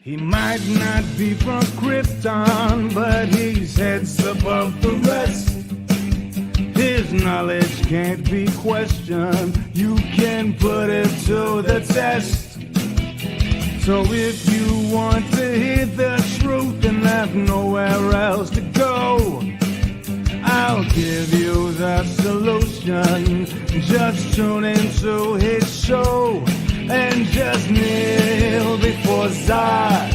He might not be from Krypton, but he's heads above the rest. His knowledge can't be questioned. You can put it to the test. So if you want to hear the truth and have nowhere else to go, I'll give you the solution. Just tune into his show and just kneel before Zod.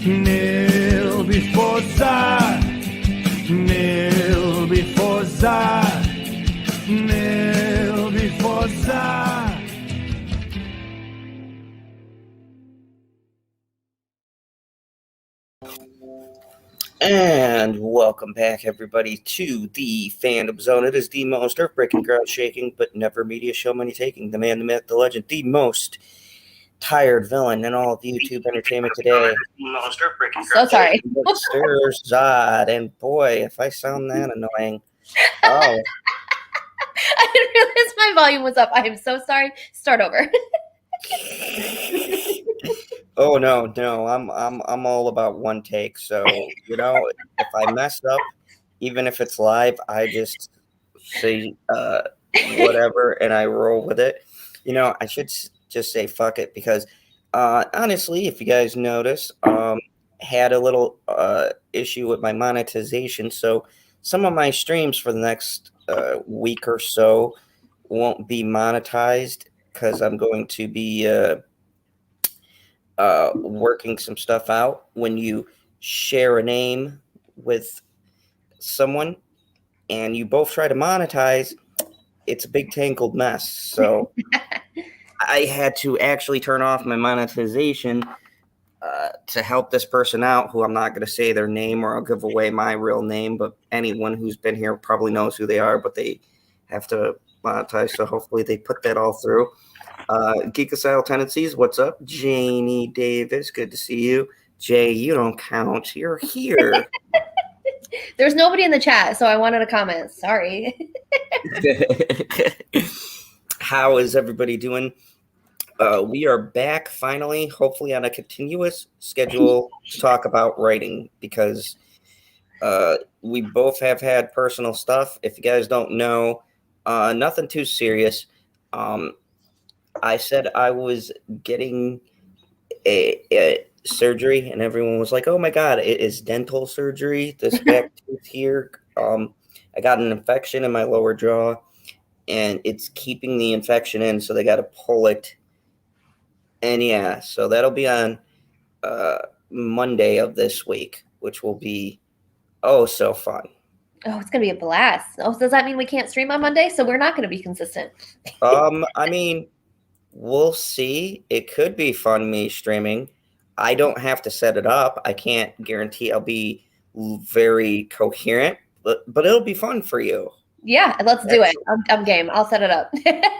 Kneel before Zod. Kneel before Zod. Kneel before Zod. And welcome back, everybody, to the Fandom Zone. It is the most earth-breaking, ground-shaking, but never media show money taking. The man, the myth, the legend, the most tired villain in all of YouTube entertainment today. So sorry. Mr. Zod. And boy, if I sound that annoying. Oh. I didn't realize my volume was up. I am so sorry. Start over. Oh no, I'm all about one take. So, you know, if I mess up, even if it's live, I just say whatever and I roll with it. You know, I should just say fuck it because honestly, if you guys notice, had a little issue with my monetization. So some of my streams for the next week or so won't be monetized because I'm going to be working some stuff out. When you share a name with someone and you both try to monetize, it's a big tangled mess. So I had to actually turn off my monetization to help this person out, who I'm not going to say their name or I'll give away my real name, but anyone who's been here probably knows who they are, but they have to monetize. So hopefully they put that all through. Geekocile Tendencies, what's up? Janie Davis, good to see you. Jay, you don't count. You're here. There's nobody in the chat, so I wanted a comment. Sorry. How is everybody doing? We are back finally, hopefully on a continuous schedule to talk about writing because we both have had personal stuff. If you guys don't know, nothing too serious. I said I was getting a surgery, and everyone was like, "Oh my god, it is dental surgery." This back tooth here. I got an infection in my lower jaw, and it's keeping the infection in, so they got to pull it. And yeah, so that'll be on Monday of this week, which will be so fun. Oh, it's gonna be a blast. Oh, does that mean we can't stream on Monday? So we're not gonna be consistent. I mean, we'll see. It could be fun me streaming. I don't have to set it up. I can't guarantee I'll be very coherent, but it'll be fun for you. Yeah, let's do it. I'm game. I'll set it up.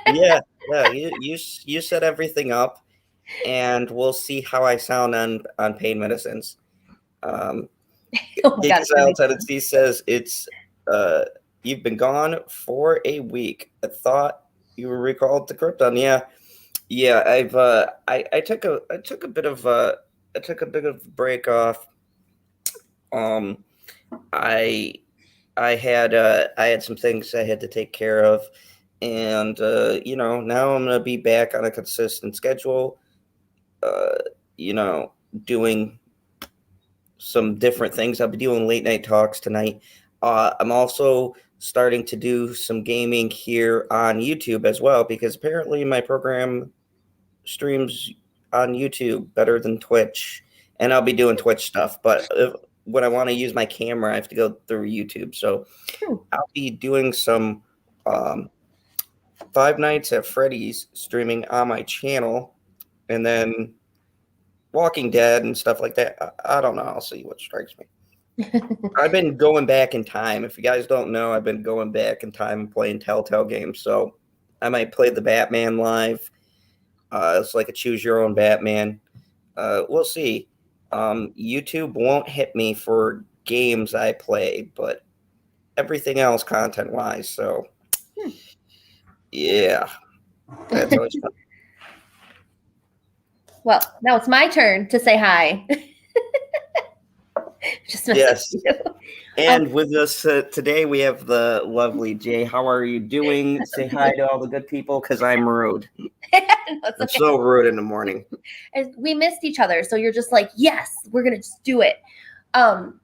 Yeah. You set everything up, and we'll see how I sound on pain medicines. Geekocile Tendency says it's you've been gone for a week. I thought you were recalled to Krypton. Yeah. I've I took a bit of a break off. I had some things I had to take care of, and you know, now I'm gonna be back on a consistent schedule. You know, doing some different things. I'll be doing late night talks tonight. I'm also starting to do some gaming here on YouTube as well, because apparently my program streams on YouTube better than Twitch, and I'll be doing Twitch stuff. But when I want to use my camera, I have to go through YouTube. So I'll be doing some Five Nights at Freddy's streaming on my channel, and then Walking Dead and stuff like that. I don't know. I'll see what strikes me. I've been going back in time. If you guys don't know, I've been going back in time and playing Telltale games. So I might play the Batman live. It's like a choose your own Batman. We'll see. YouTube won't hit me for games I play, but everything else content wise. So yeah, that's always fun. Well, now it's my turn to say hi. Just messing Yes. with you. And with us today, we have the lovely Jay. How are you doing? Say hi to all the good people, because I'm rude. No, it's I'm okay. so rude in the morning. And we missed each other, so you're just like, yes, we're gonna just do it. I'm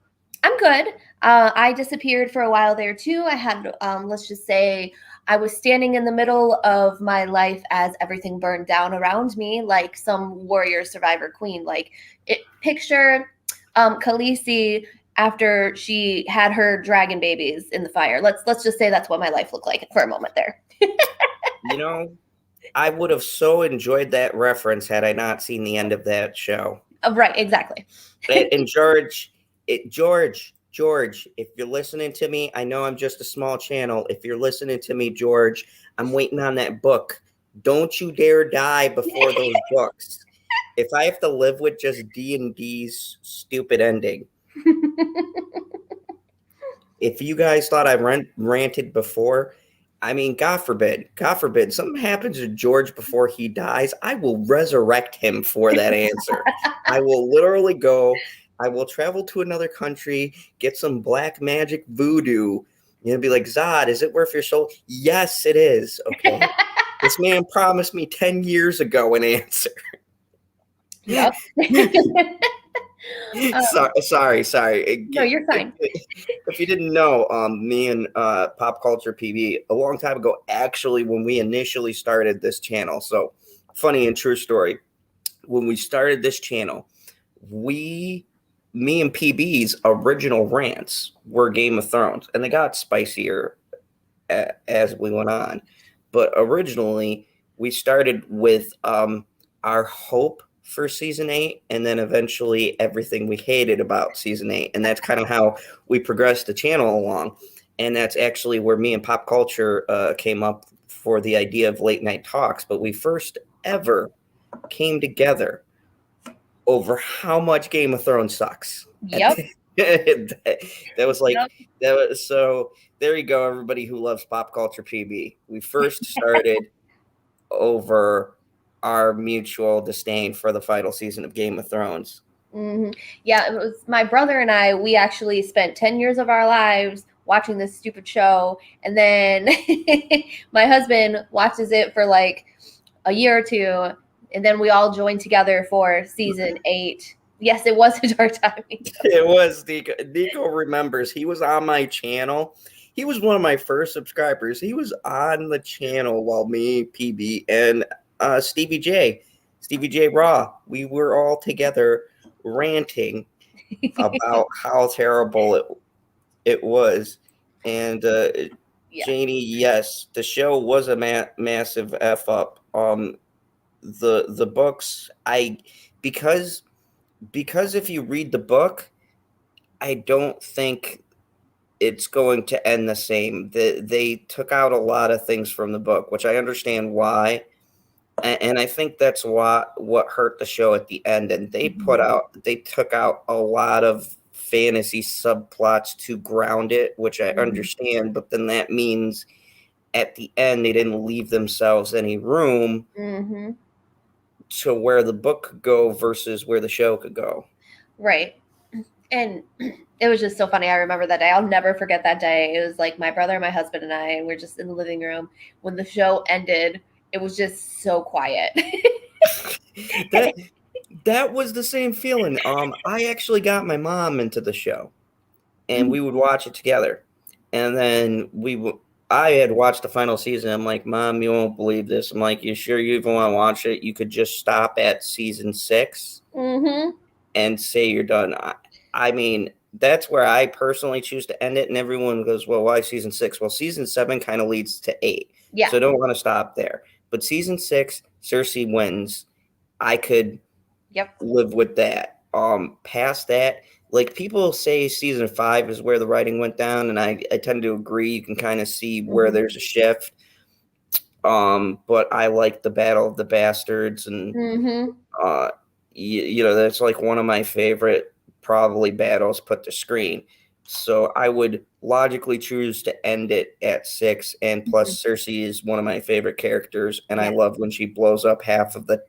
good. I disappeared for a while there too. I had, let's just say, I was standing in the middle of my life as everything burned down around me, like some warrior survivor queen. Like, picture Khaleesi after she had her dragon babies in the fire. Let's just say that's what my life looked like for a moment there. You know, I would have so enjoyed that reference had I not seen the end of that show. Right, exactly. And George, if you're listening to me, I know I'm just a small channel. If you're listening to me, George, I'm waiting on that book. Don't you dare die before those books. If I have to live with just D&D's stupid ending. If you guys thought I ranted before, I mean, God forbid, something happens to George before he dies, I will resurrect him for that answer. I will literally go, I will travel to another country, get some black magic voodoo, and be like, Zod, is it worth your soul? Yes, it is. Okay. This man promised me 10 years ago an answer. Yep. Sorry. No, you're fine. If you didn't know, me and Pop Culture PB a long time ago, actually, when we initially started this channel. So, funny and true story. When we started this channel, me and PB's original rants were Game of Thrones, and they got spicier as we went on. But originally, we started with our hope for season 8, and then eventually everything we hated about season 8, and that's kind of how we progressed the channel along. And that's actually where me and Pop Culture came up for the idea of late night talks. But we first ever came together over how much Game of Thrones sucks. Yep. That was like, Yep. that was, so there you go, everybody who loves Pop Culture PB. We first started over our mutual disdain for the final season of Game of Thrones. Mm-hmm. Yeah, it was my brother and I. We actually spent 10 years of our lives watching this stupid show, and then my husband watches it for like a year or two, and then we all joined together for season 8. Yes, it was a dark time. It was. Nico remembers. He was on my channel. He was one of my first subscribers. He was on the channel while me, PB, and Stevie J Raw, we were all together ranting about how terrible it was. And Yeah. Janie, yes, the show was a massive F up. The books, because if you read the book, I don't think it's going to end the same. They took out a lot of things from the book, which I understand why. And I think that's what hurt the show at the end. And they took out a lot of fantasy subplots to ground it, which I understand. But then that means at the end, they didn't leave themselves any room to where the book could go versus where the show could go. Right. And it was just so funny. I remember that day. I'll never forget that day. It was like my brother, my husband, and I, and we're just in the living room. When the show ended, it was just so quiet. That was the same feeling. I actually got my mom into the show, and we would watch it together. And then I had watched the final season. I'm like, Mom, you won't believe this. I'm like, you sure you even want to watch it? You could just stop at season 6 and say you're done. I mean, that's where I personally choose to end it. And everyone goes, well, why season 6? Well, season 7 kind of leads to 8. Yeah. So I don't want to stop there. But season 6, Cersei wins. I could live with that. Past that, like, people say season 5 is where the writing went down, and I tend to agree. You can kind of see where there's a shift. But I like the Battle of the Bastards, and you know, that's like one of my favorite probably battles put to screen. So I would logically choose to end it at 6. And plus, Cersei is one of my favorite characters, and I love when she blows up half of the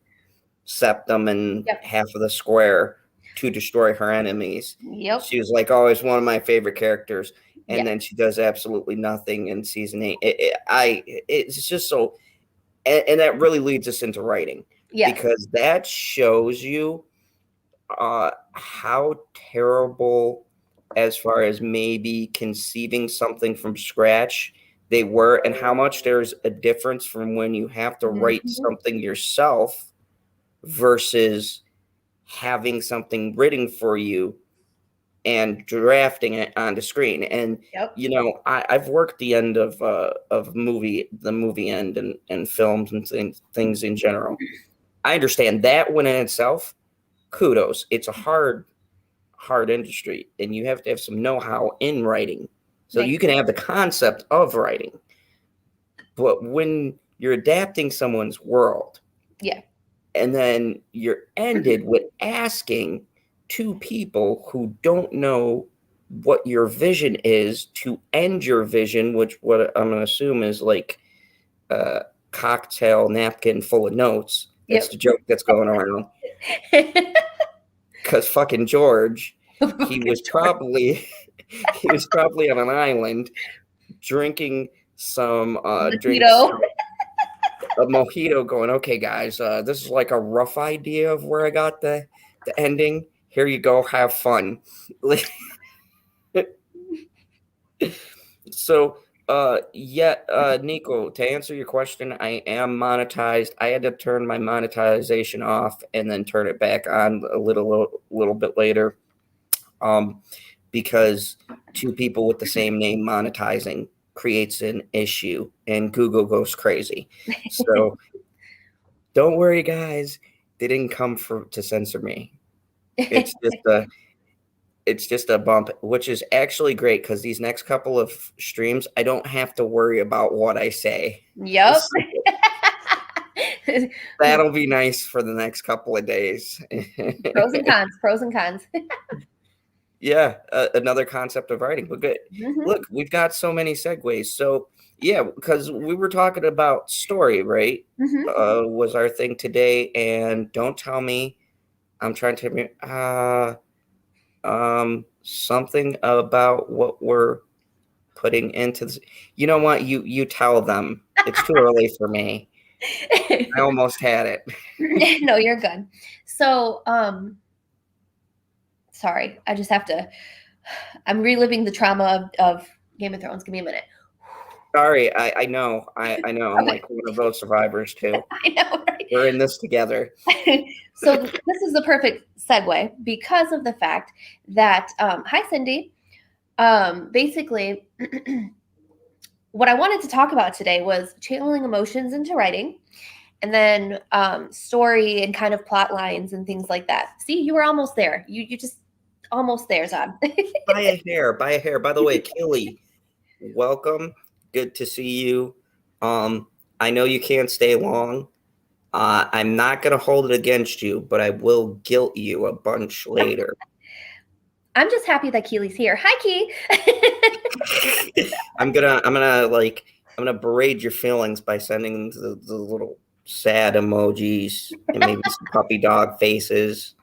septum and Yep. half of the square to destroy her enemies. Yep. She was like always one of my favorite characters, and Yeah. then she does absolutely nothing in season 8. It's just so, and that really leads us into writing, Yes. because that shows you how terrible, as far as maybe conceiving something from scratch, they were, and how much there's a difference from when you have to write Mhm. something yourself versus having something written for you and drafting it onto screen. And Yep. you know, I've worked the end of the movie end and films and things in general. I understand that one in itself. Kudos. It's a hard industry, and you have to have some know-how in writing. So you can have the concept of writing, but when you're adapting someone's world, Yeah. and then you're ended with asking two people who don't know what your vision is to end your vision, which what I'm going to assume is like a cocktail napkin full of notes. That's Yep. the joke that's going around. Because fucking George, he was probably on an island drinking some Mojito. a mojito, going, okay, guys, this is like a rough idea of where I got the ending. Here you go, have fun. So, Nico, to answer your question, I am monetized. I had to turn my monetization off and then turn it back on a little bit later, because two people with the same name monetizing creates an issue, and Google goes crazy. So don't worry, guys. They didn't come to censor me. It's just a bump, which is actually great, because these next couple of streams, I don't have to worry about what I say. Yep. That'll be nice for the next couple of days. Pros and cons. Pros and cons. Yeah, another concept of writing. But good. Mhm. Look, we've got so many segues. So yeah, because we were talking about story, right? Mhm. Was our thing today, and don't tell me I'm trying to something about what we're putting into this. You know what? You tell them. It's too early for me. I almost had it. No, you're good. So, sorry, I just have to. I'm reliving the trauma of Game of Thrones. Give me a minute. Sorry, I know. I know. I'm like one of those survivors too. I know, right? We're in this together. So this is the perfect segue because of the fact that, hi, Cindy. Basically, what I wanted to talk about today was channeling emotions into writing, and then story and kind of plot lines and things like that. See, you were almost there. You just almost there, Zod. By a hair. By the way, Kelly, welcome. Good to see you. I know you can't stay long. I'm not gonna hold it against you, but I will guilt you a bunch later. I'm just happy that Keely's here. Hi, Key. I'm gonna berate your feelings by sending the little sad emojis and maybe some puppy dog faces.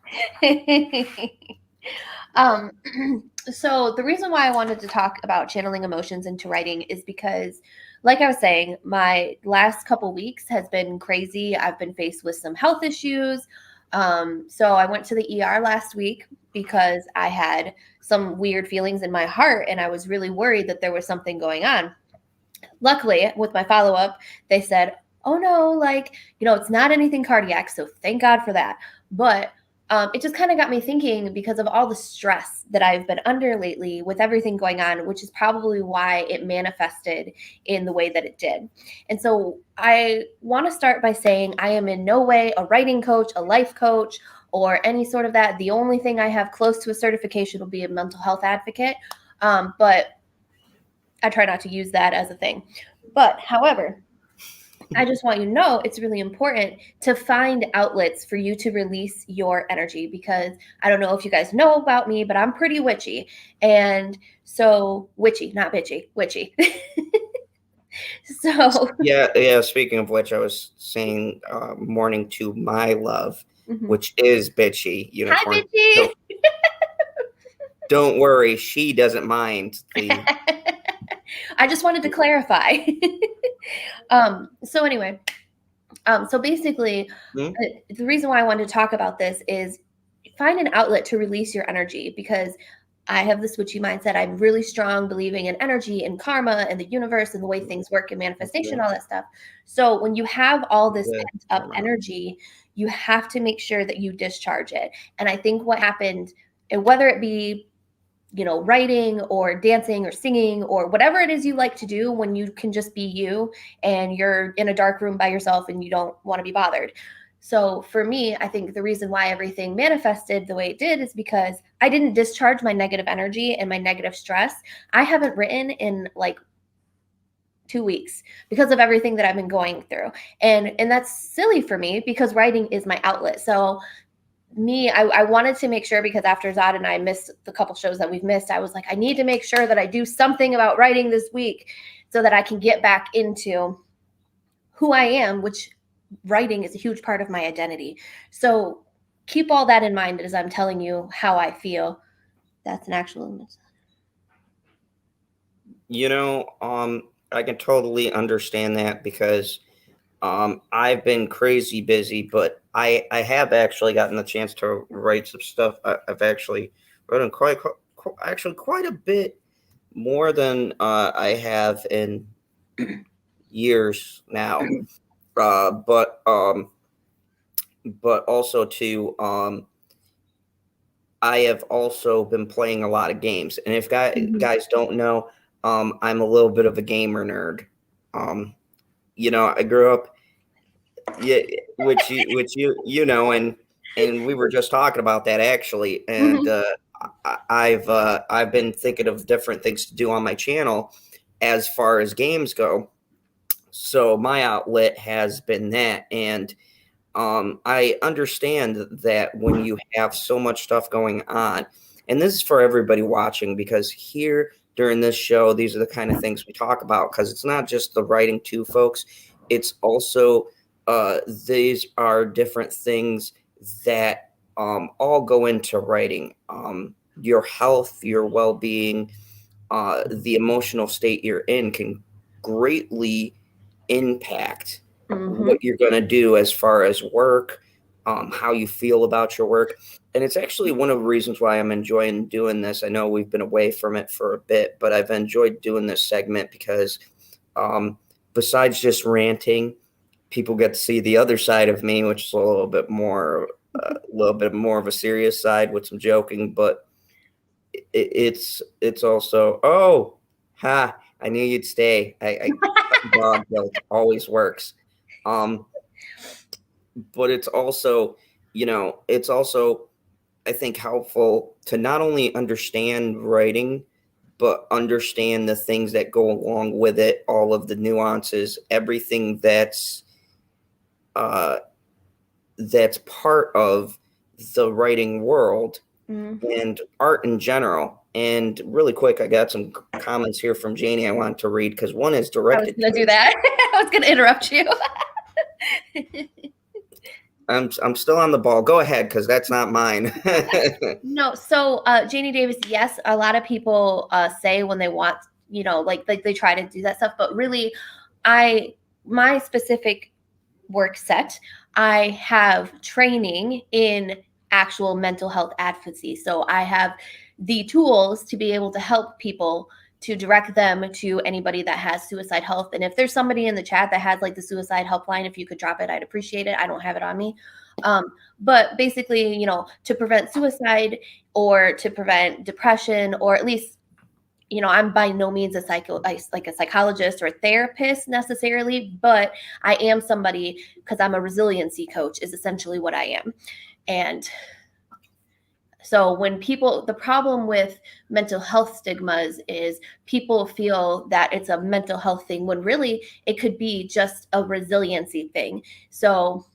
So the reason why I wanted to talk about channeling emotions into writing is because, like I was saying, my last couple weeks has been crazy. I've been faced with some health issues. So I went to the ER last week because I had some weird feelings in my heart, and I was really worried that there was something going on. Luckily, with my follow-up, they said, oh no, like, it's not anything cardiac. So thank God for that. But it just kind of got me thinking, because of all the stress that I've been under lately with everything going on, which is probably why it manifested in the way that it did. And so I want to start by saying I am in no way a writing coach, a life coach, or any sort of that. The only thing I have close to a certification will be a mental health advocate. But I try not to use that as a thing. But however, I just want you to know it's really important to find outlets for you to release your energy, because I don't know if you guys know about me, but I'm pretty witchy. And so witchy, not bitchy, witchy. So yeah. Speaking of which, I was saying morning to my love. which is Bitchy Unicorn. Hi, Bitchy. Don't worry, she doesn't mind the. I just wanted to clarify. So anyway, so basically, the reason why I wanted to talk about this is find an outlet to release your energy, because I have the switchy mindset. I'm really strong believing in energy and karma and the universe and the way things work and manifestation, all that stuff. So when you have all this pent up energy, you have to make sure that you discharge it. And I think what happened, and whether it be writing or dancing or singing or whatever it is you like to do when you can just be you and you're in a dark room by yourself and you don't want to be bothered. So for me, I think the reason why everything manifested the way it did is because I didn't discharge my negative energy and my negative stress. I haven't written in like 2 weeks because of everything that I've been going through. And that's silly for me because writing is my outlet. So I wanted to make sure, because after Zod and I missed the couple shows that we've missed, I was like, I need to make sure that I do something about writing this week so that I can get back into who I am, which writing is a huge part of my identity. So keep all that in mind as I'm telling you how I feel. That's an actual image. I can totally understand that because I've been crazy busy, but I have actually gotten the chance to write some stuff. I've actually written quite a bit more than I have in years now. But also too, I have also been playing a lot of games, and if guys don't know, I'm a little bit of a gamer nerd. I grew up. Yeah, which you know, and we were just talking about that actually, and I've been thinking of different things to do on my channel as far as games go. So my outlet has been that, and I understand that when you have so much stuff going on, and this is for everybody watching, because here during this show, these are the kind of things we talk about, because it's not just the writing too, folks. It's also these are different things that all go into writing. Your health, your well-being, the emotional state you're in can greatly impact what you're going to do as far as work, how you feel about your work. And it's actually one of the reasons why I'm enjoying doing this. I know we've been away from it for a bit, but I've enjoyed doing this segment because besides just ranting, people get to see the other side of me, which is a little bit more of a serious side with some joking, but it's also, I knew you'd stay. I dog joke always works. But it's also, I think helpful to not only understand writing, but understand the things that go along with it, all of the nuances, everything that's part of the writing world and art in general. And really quick, I got some comments here from Janie I want to read, because one is directed. I was going to do that. I was going to interrupt you. I'm still on the ball. Go ahead, because that's not mine. No, so Janie Davis, yes, a lot of people say when they want, like they try to do that stuff, but really, my specific work set, I have training in actual mental health advocacy. So I have the tools to be able to help people, to direct them to anybody that has suicide health. And if there's somebody in the chat that has like the suicide helpline, if you could drop it, I'd appreciate it. I don't have it on me. But basically, to prevent suicide or to prevent depression, or at least, I'm by no means a psychologist or a therapist necessarily, but I am somebody, because I'm a resiliency coach is essentially what I am. And so when the problem with mental health stigmas is people feel that it's a mental health thing, when really it could be just a resiliency thing. So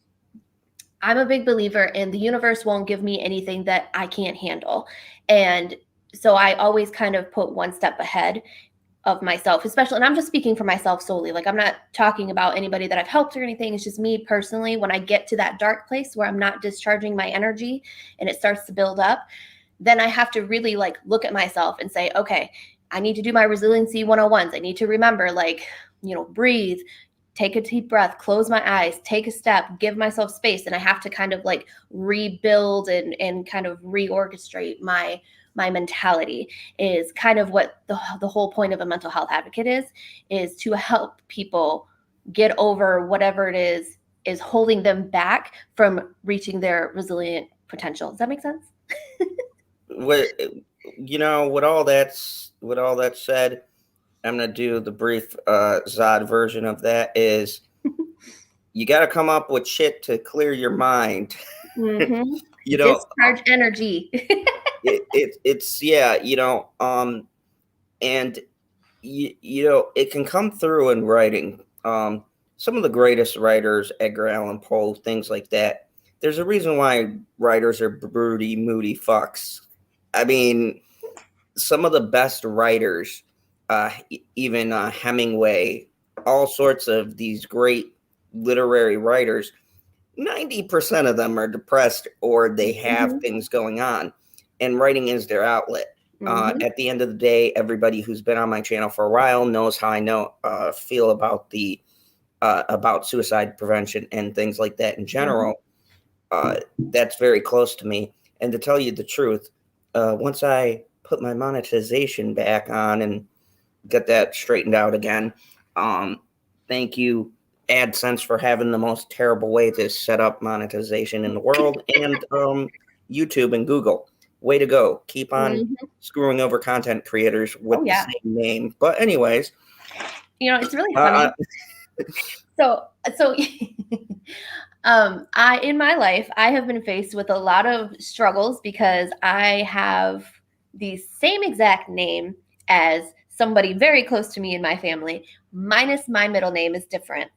I'm a big believer in the universe won't give me anything that I can't handle. And so I always kind of put one step ahead. of myself, especially, and I'm just speaking for myself solely. Like, I'm not talking about anybody that I've helped or anything. It's just me personally. When I get to that dark place where I'm not discharging my energy and it starts to build up, then I have to really like look at myself and say, okay, I need to do my resiliency 101s. I need to remember, like, breathe, take a deep breath, close my eyes, take a step, give myself space. And I have to kind of like rebuild and kind of reorchestrate my mentality. Is kind of what the whole point of a mental health advocate is to help people get over whatever it is holding them back from reaching their resilient potential. Does that make sense? With all that said, I'm gonna do the brief Zod version of that. Is you got to come up with shit to clear your mind. Mm-hmm. Discharge energy. it's yeah, and it can come through in writing. Some of the greatest writers, Edgar Allan Poe, things like that. There's a reason why writers are broody, moody fucks. I mean, some of the best writers, even Hemingway, all sorts of these great literary writers, 90% of them are depressed or they have things going on, and writing is their outlet. At the end of the day, everybody who's been on my channel for a while knows how I feel about about suicide prevention and things like that in general. That's very close to me. And to tell you the truth, once I put my monetization back on and get that straightened out again, thank you, AdSense, for having the most terrible way to set up monetization in the world, and YouTube and Google. Way to go. Keep on screwing over content creators with the same name. But anyways, it's really funny. So in my life, I have been faced with a lot of struggles because I have the same exact name as somebody very close to me in my family, minus my middle name is different.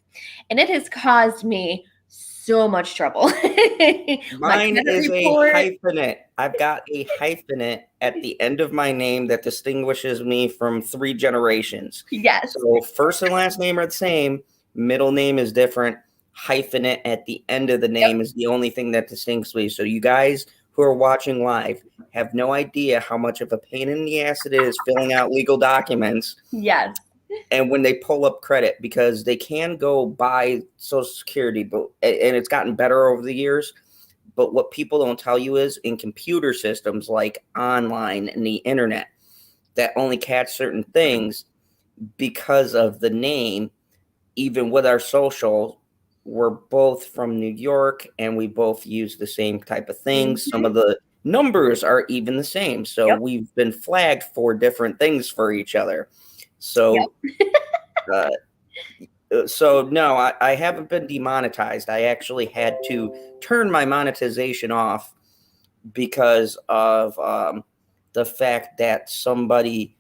And it has caused me so much trouble. Mine is a hyphenate. I've got a hyphenate at the end of my name that distinguishes me from 3 generations. Yes. So first and last name are the same. Middle name is different. Hyphenate at the end of the name is the only thing that distinguishes me. So you guys who are watching live have no idea how much of a pain in the ass it is filling out legal documents. Yes. And when they pull up credit, because they can go buy Social Security, and it's gotten better over the years. But what people don't tell you is in computer systems like online and the internet that only catch certain things because of the name, even with our social, we're both from New York and we both use the same type of things. Some of the numbers are even the same. So we've been flagged for different things for each other. So, no, I haven't been demonetized. I actually had to turn my monetization off because of the fact that somebody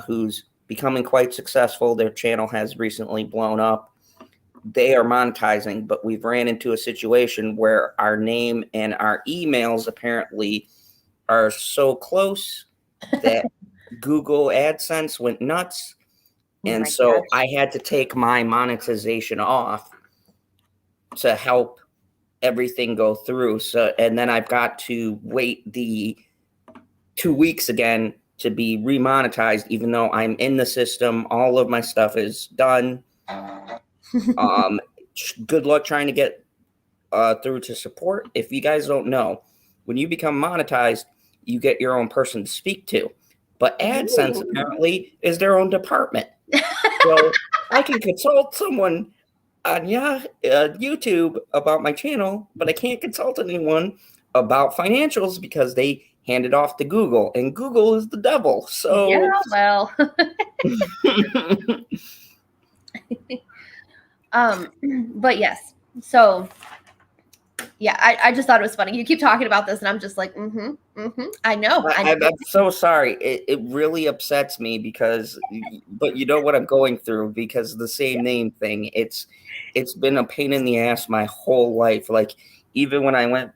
who's becoming quite successful, their channel has recently blown up. They are monetizing, but we've ran into a situation where our name and our emails apparently are so close that Google AdSense went nuts. And so I had to take my monetization off to help everything go through. So, and then I've got to wait the 2 weeks again to be remonetized, even though I'm in the system. All of my stuff is done. Good luck trying to get through to support. If you guys don't know, when you become monetized, you get your own person to speak to. But AdSense apparently is their own department. So I can consult someone on YouTube about my channel, but I can't consult anyone about financials because they hand it off to Google, and Google is the devil. So yeah, well. But yes. So yeah, I just thought it was funny. You keep talking about this and I'm just like, I know. I'm so sorry. It really upsets me because, but you know what I'm going through because of the same name thing. It's been a pain in the ass my whole life. Like even when I went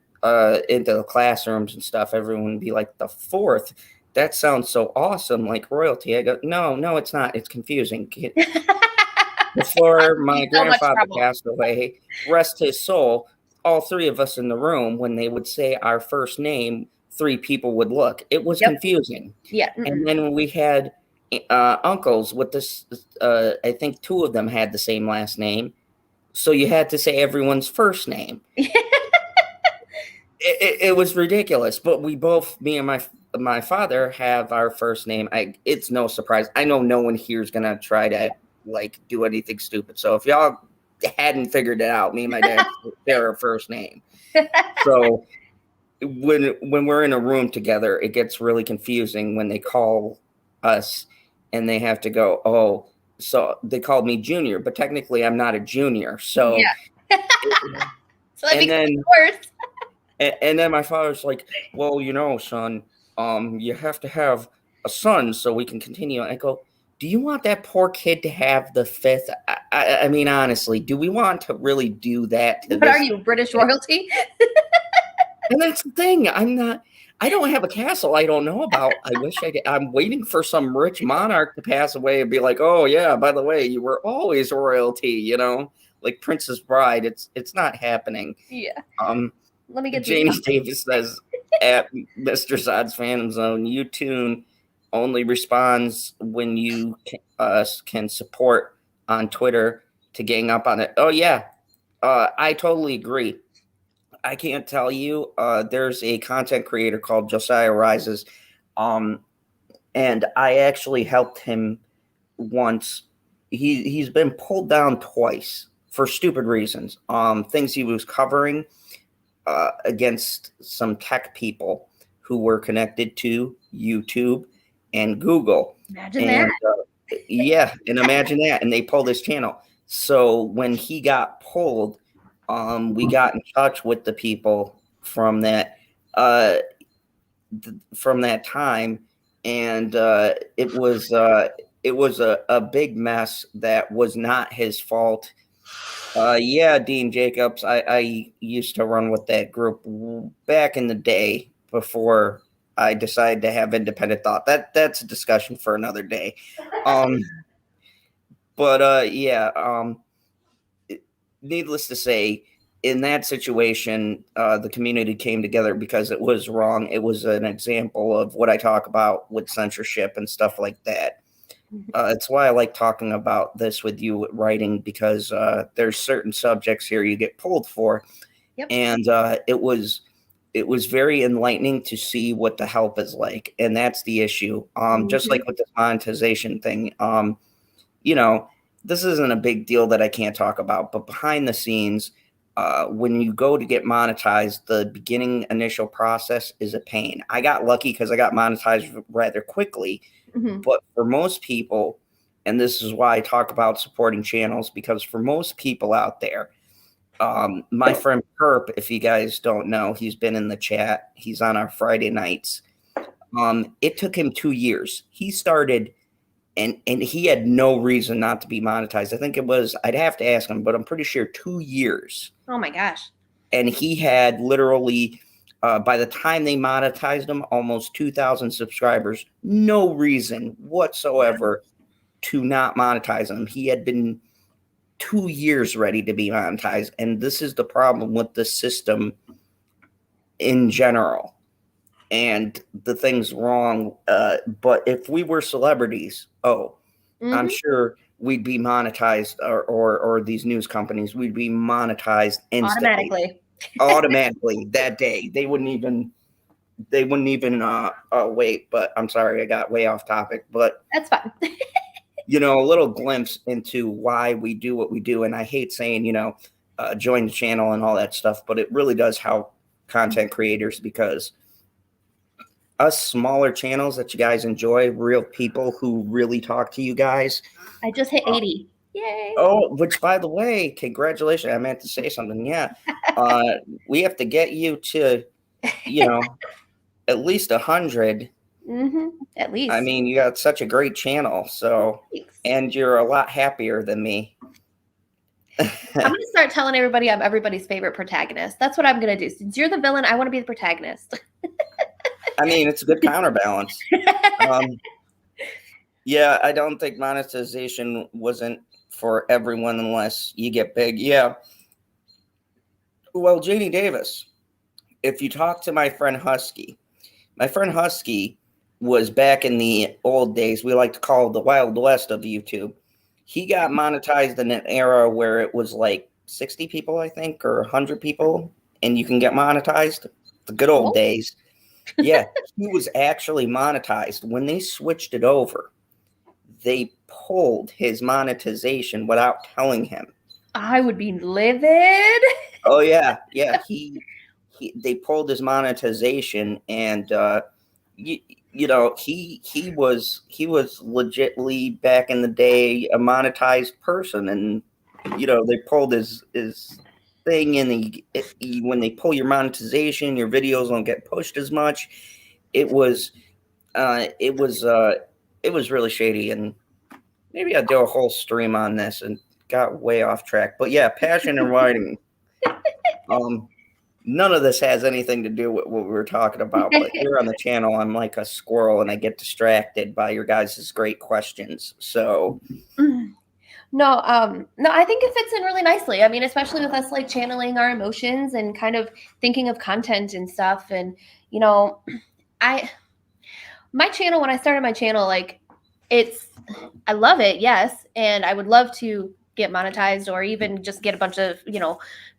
into the classrooms and stuff, everyone would be like the 4th. that sounds so awesome, like royalty. I go, no, it's not. It's confusing. Before my So much grandfather trouble. passed away, rest his soul, all three of us in the room, when they would say our first name, three people would look. It was confusing. Yeah. And then when we had uncles with this, I think two of them had the same last name. So you had to say everyone's first name. It was ridiculous. But we both, me and my father, have our first name. It's no surprise. I know no one here is going to try to like do anything stupid. So if y'all hadn't figured it out, me and my dad share our first name. So when we're in a room together, it gets really confusing when they call us and they have to go, oh, so they called me junior, but technically I'm not a junior. So, So that and then worse. and then my father's like, well, son, you have to have a son so we can continue. I go, do you want that poor kid to have the fifth? I mean, honestly, do we want to really do that to What are you, British royalty? And that's the thing. I don't have a castle I don't know about. I wish I did. I'm waiting for some rich monarch to pass away and be like, oh yeah, by the way, you were always royalty, like Princess Bride. It's not happening. Yeah. Let me get James Davis says at Mr. Zod's Phantom Zone, YouTube only responds when you can support on Twitter to gang up on it. Oh yeah. I totally agree. I can't tell you. There's a content creator called Josiah Rises, and I actually helped him once. He's been pulled down twice for stupid reasons. Things he was covering against some tech people who were connected to YouTube and Google. Imagine that. Yeah, and imagine that. And they pulled his channel. So when he got pulled, we got in touch with the people from that time, and it was a big mess that was not his fault. Yeah, Dean Jacobs, I used to run with that group back in the day before I decided to have independent thought. That's a discussion for another day. Needless to say, in that situation, the community came together because it was wrong. It was an example of what I talk about with censorship and stuff like that. It's why I like talking about this with you writing, because there's certain subjects here you get pulled for. Yep. And it was very enlightening to see what the help is like. And that's the issue. Just like with the monetization thing, this isn't a big deal that I can't talk about, but behind the scenes, when you go to get monetized, the beginning initial process is a pain. I got lucky because I got monetized rather quickly, but for most people, and this is why I talk about supporting channels, because for most people out there, my friend Perp, if you guys don't know, he's been in the chat. He's on our Friday nights. It took him 2 years. He started and he had no reason not to be monetized. I think it was, I'd have to ask him, but I'm pretty sure 2 years. Oh my gosh. And he had literally, by the time they monetized him, almost 2,000 subscribers. No reason whatsoever to not monetize him. He had been 2 years ready to be monetized. And this is the problem with the system in general. And the thing's wrong. But if we were celebrities, I'm sure we'd be monetized, or these news companies, we'd be monetized instantly. Automatically that day. They wouldn't even wait. But I'm sorry, I got way off topic. But that's fine. A little glimpse into why we do what we do. And I hate saying, join the channel and all that stuff, but it really does help content creators, because us smaller channels that you guys enjoy, real people who really talk to you guys. I just hit 80. Yay. Oh, which, by the way, congratulations. I meant to say something. Yeah. We have to get you to, at least 100. At least. I mean, you got such a great channel. So, thanks. And you're a lot happier than me. I'm going to start telling everybody I'm everybody's favorite protagonist. That's what I'm going to do. Since you're the villain, I want to be the protagonist. I mean, it's a good counterbalance. Yeah, I don't think monetization wasn't for everyone unless you get big. Yeah. Well, Janie Davis, if you talk to my friend Husky was back in the old days, we like to call the Wild West of YouTube. He got monetized in an era where it was like 60 people, I think, or 100 people, and you can get monetized. The good old days. Yeah, he was actually monetized. When they switched it over, they pulled his monetization without telling him. I would be livid. Oh yeah, yeah. They pulled his monetization, and you know he was legitly back in the day a monetized person, and you know they pulled his thing, and when they pull your monetization, your videos don't get pushed as much. It was really shady, and maybe I'll do a whole stream on this, and got way off track. But yeah, passion and writing. None of this has anything to do with what we were talking about, but here on the channel, I'm like a squirrel and I get distracted by your guys' great questions. So no, I think it fits in really nicely. I mean, especially with us like channeling our emotions and kind of thinking of content and stuff. And, you know, my channel, when I started my channel, like I love it. Yes. And I would love to get monetized or even just get a bunch of,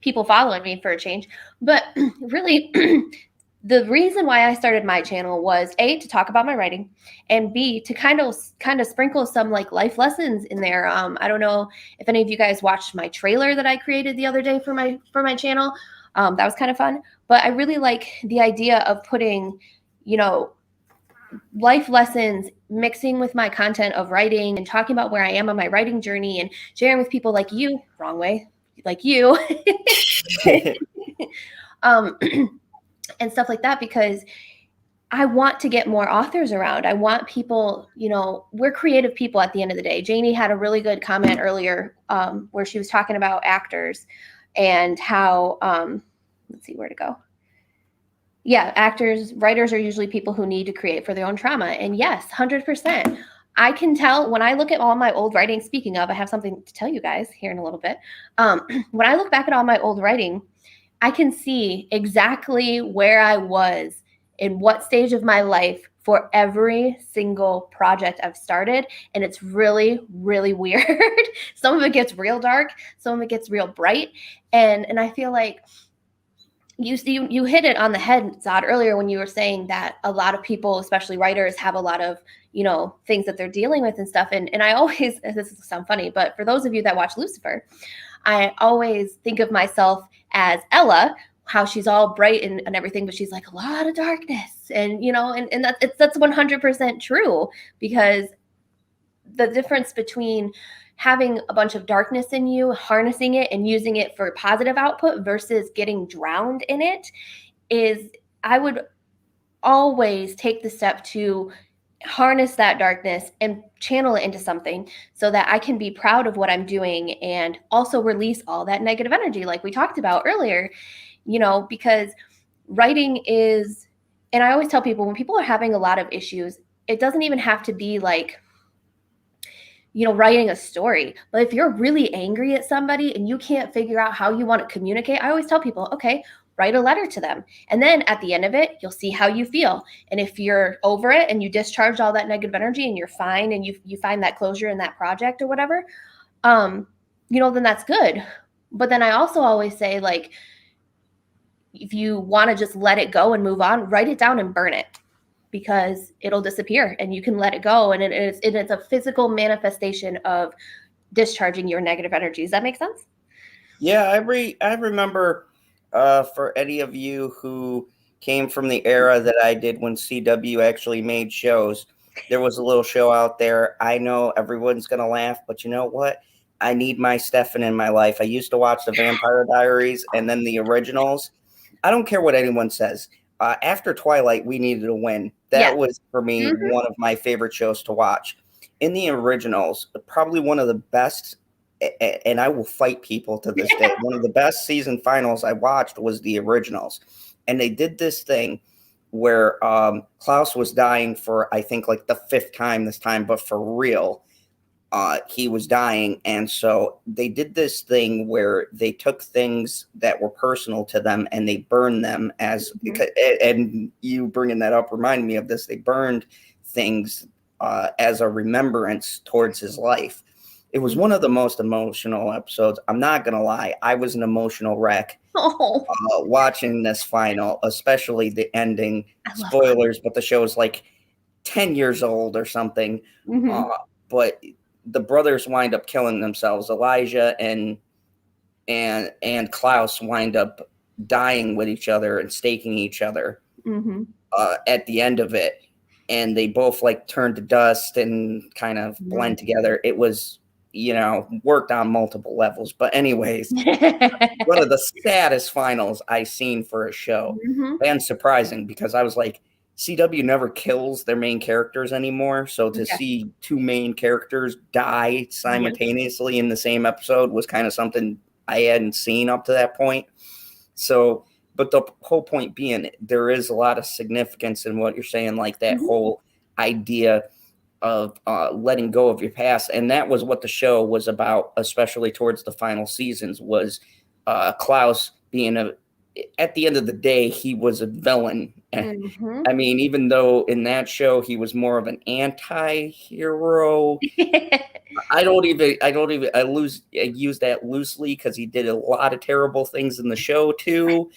people following me for a change. But really, the reason why I started my channel was A, to talk about my writing, and B, to kind of sprinkle some like life lessons in there. I don't know if any of you guys watched my trailer that I created the other day for my channel. That was kind of fun. But I really like the idea of putting, life lessons mixing with my content of writing and talking about where I am on my writing journey and sharing with people like you, wrong way, like you, and stuff like that, because I want to get more authors around. I want people, we're creative people at the end of the day. Janie had a really good comment earlier where she was talking about actors and how, let's see where to go. Yeah, actors, writers are usually people who need to create for their own trauma. And yes, 100%. I can tell when I look at all my old writing, speaking of, I have something to tell you guys here in a little bit. When I look back at all my old writing, I can see exactly where I was in what stage of my life for every single project I've started. And it's really, really weird. Some of it gets real dark. Some of it gets real bright. And I feel like you hit it on the head, Zod, earlier when you were saying that a lot of people, especially writers, have a lot of, things that they're dealing with and stuff. And I always, this will sound funny, but for those of you that watch Lucifer, I always think of myself as Ella, how she's all bright and everything, but she's like a lot of darkness. And, and that's 100% true, because the difference between having a bunch of darkness in you, harnessing it and using it for positive output versus getting drowned in it is, I would always take the step to harness that darkness and channel it into something so that I can be proud of what I'm doing and also release all that negative energy like we talked about earlier, because writing is, and I always tell people when people are having a lot of issues, it doesn't even have to be like, writing a story. But if you're really angry at somebody and you can't figure out how you want to communicate, I always tell people, okay, write a letter to them. And then at the end of it, you'll see how you feel. And if you're over it and you discharge all that negative energy and you're fine and you find that closure in that project or whatever, then that's good. But then I also always say, like, if you want to just let it go and move on, write it down and burn it, because it'll disappear and you can let it go. And it's a physical manifestation of discharging your negative energy. Does that make sense? Yeah, I remember for any of you who came from the era that I did when CW actually made shows, there was a little show out there. I know everyone's going to laugh, but you know what? I need my Stefan in my life. I used to watch the Vampire Diaries and then the originals. I don't care what anyone says. After Twilight, we needed a win. That was, for me, one of my favorite shows to watch. In the originals, probably one of the best, and I will fight people to this day, one of the best season finals I watched was the originals. And they did this thing where Klaus was dying for, I think, like the 5th time this time, but for real. He was dying, and so they did this thing where they took things that were personal to them and they burned them as and you bringing that up reminded me of this. They burned things as a remembrance towards his life. It was one of the most emotional episodes. I'm not gonna lie, I was an emotional wreck watching this final, especially the ending. Spoilers, but the show is like 10 years old or something. But the brothers wind up killing themselves. Elijah and Klaus wind up dying with each other and staking each other at the end of it, and they both like turn to dust and kind of blend together. It was, worked on multiple levels. But anyways, one of the saddest finals I seen for a show, and surprising because I was like, CW never kills their main characters anymore. So to see 2 main characters die simultaneously in the same episode was kind of something I hadn't seen up to that point. So, but the whole point being, there is a lot of significance in what you're saying, like that whole idea of letting go of your past. And that was what the show was about, especially towards the final seasons, was Klaus being at the end of the day, he was a villain. I mean, even though in that show he was more of an anti-hero, I use that loosely because he did a lot of terrible things in the show too.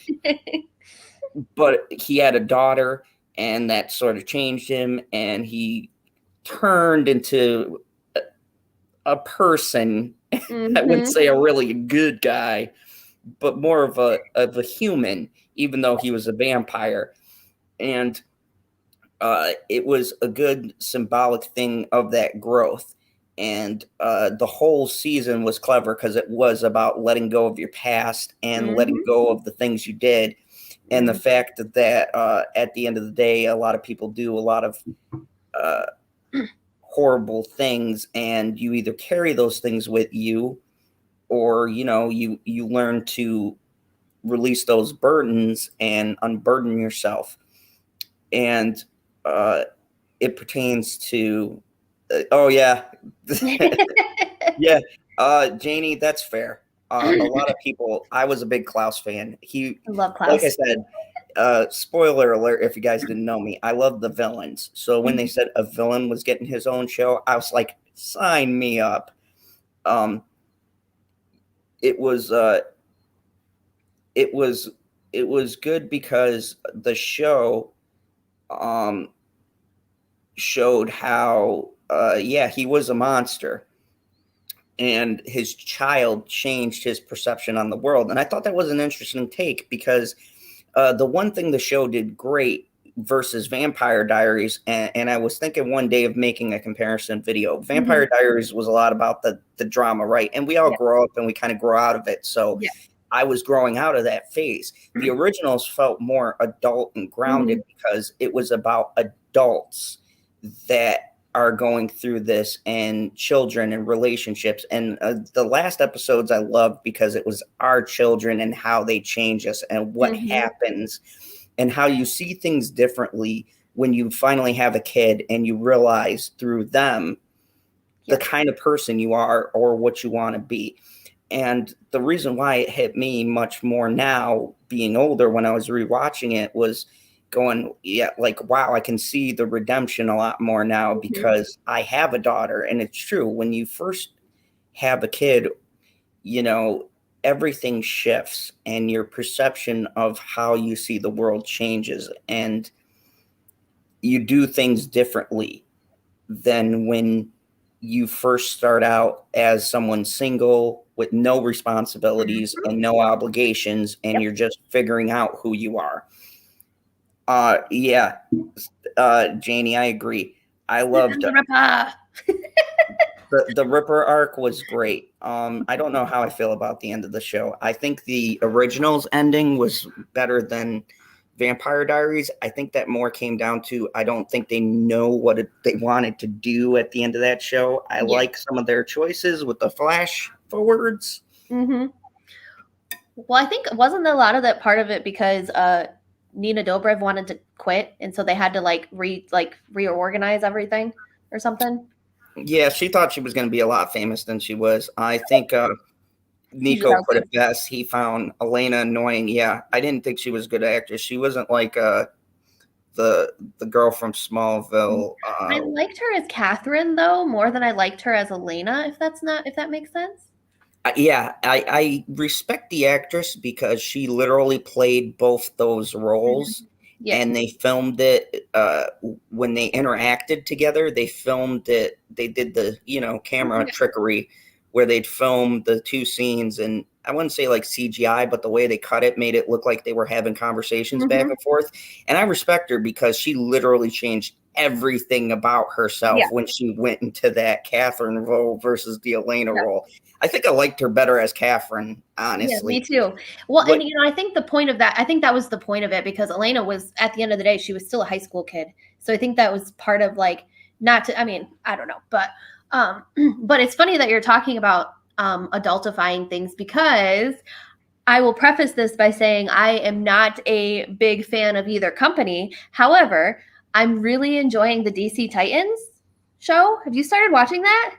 But he had a daughter, and that sort of changed him, and he turned into a person. I wouldn't say a really good guy, but more of a human, even though he was a vampire. And it was a good symbolic thing of that growth. And the whole season was clever because it was about letting go of your past and letting go of the things you did. And the fact that at the end of the day, a lot of people do a lot of horrible things, and you either carry those things with you, or you learn to release those burdens and unburden yourself. And it pertains to Janie, that's fair. A lot of people, I was a big Klaus fan. I love Klaus. Like I said, spoiler alert if you guys didn't know me, I love the villains. So when they said a villain was getting his own show, I was like, sign me up. It was good because the show showed how he was a monster, and his child changed his perception on the world. And I thought that was an interesting take, because the one thing the show did great versus Vampire Diaries, and I was thinking one day of making a comparison video. Vampire Diaries was a lot about the drama, right? And we all grow up and we kind of grow out of it. So I was growing out of that phase. The originals felt more adult and grounded because it was about adults that are going through this, and children and relationships. And the last episodes I loved because it was our children and how they change us and what happens and how you see things differently when you finally have a kid and you realize through them the kind of person you are or what you want to be. And the reason why it hit me much more now, being older, when I was rewatching it, was going, wow, I can see the redemption a lot more now because I have a daughter. And it's true, when you first have a kid, everything shifts and your perception of how you see the world changes, and you do things differently than when you first start out as someone single with no responsibilities and no obligations, and you're just figuring out who you are. Janie, I agree. I loved the Ripper. The Ripper arc was great. I don't know how I feel about the end of the show. I think the original's ending was better than Vampire Diaries. I think that more came down to, I don't think they know what they wanted to do at the end of that show. I like some of their choices with the flash forwards. Well, I think wasn't a lot of that part of it because Nina Dobrev wanted to quit, and so they had to like reorganize everything or something. Yeah, she thought she was going to be a lot famous than she was. I think Nico put it best. He found Elena annoying. Yeah, I didn't think she was a good actress. She wasn't like the girl from Smallville. I liked her as Catherine though more than I liked her as Elena. If that makes sense. Yeah, I respect the actress because she literally played both those roles. Yeah. And they filmed it when they interacted together. They filmed it. They did the camera trickery where they'd film the two scenes, and I wouldn't say like CGI, but the way they cut it made it look like they were having conversations back and forth. And I respect her because she literally changed everything about herself when she went into that Catherine role versus the Elena role. I think I liked her better as Catherine, honestly. Yeah, me too. Well, and I think the point of that, I think that was the point of it, because Elena was, at the end of the day, she was still a high school kid. So I think that was part of like, I don't know, but it's funny that you're talking about adultifying things, because I will preface this by saying I am not a big fan of either company. However, I'm really enjoying the DC Titans show. Have you started watching that?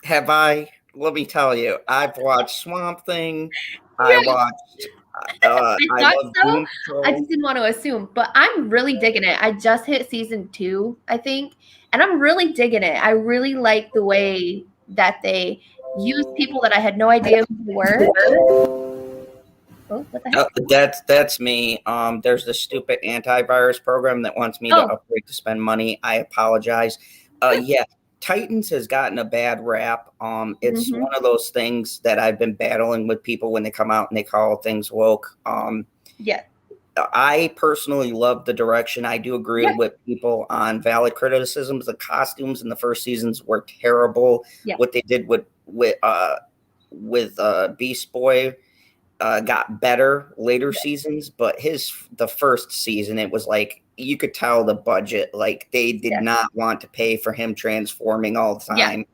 Have I? Let me tell you, I've watched Swamp Thing. I watched. I love Doom Patrol. I just didn't want to assume, but I'm really digging it. I just hit season 2, I think, and I'm really digging it. I really like the way that they use people that I had no idea who they were. Oh, what the heck? That's me. There's this stupid antivirus program that wants me to upgrade to spend money. I apologize. Yeah. Titans has gotten a bad rap. It's one of those things that I've been battling with people when they come out and they call things woke. I personally love the direction. I do agree with people on valid criticisms. The costumes in the first seasons were terrible. What they did with Beast Boy got better later seasons, but the first season, it was like you could tell the budget, like they did not want to pay for him transforming all the time.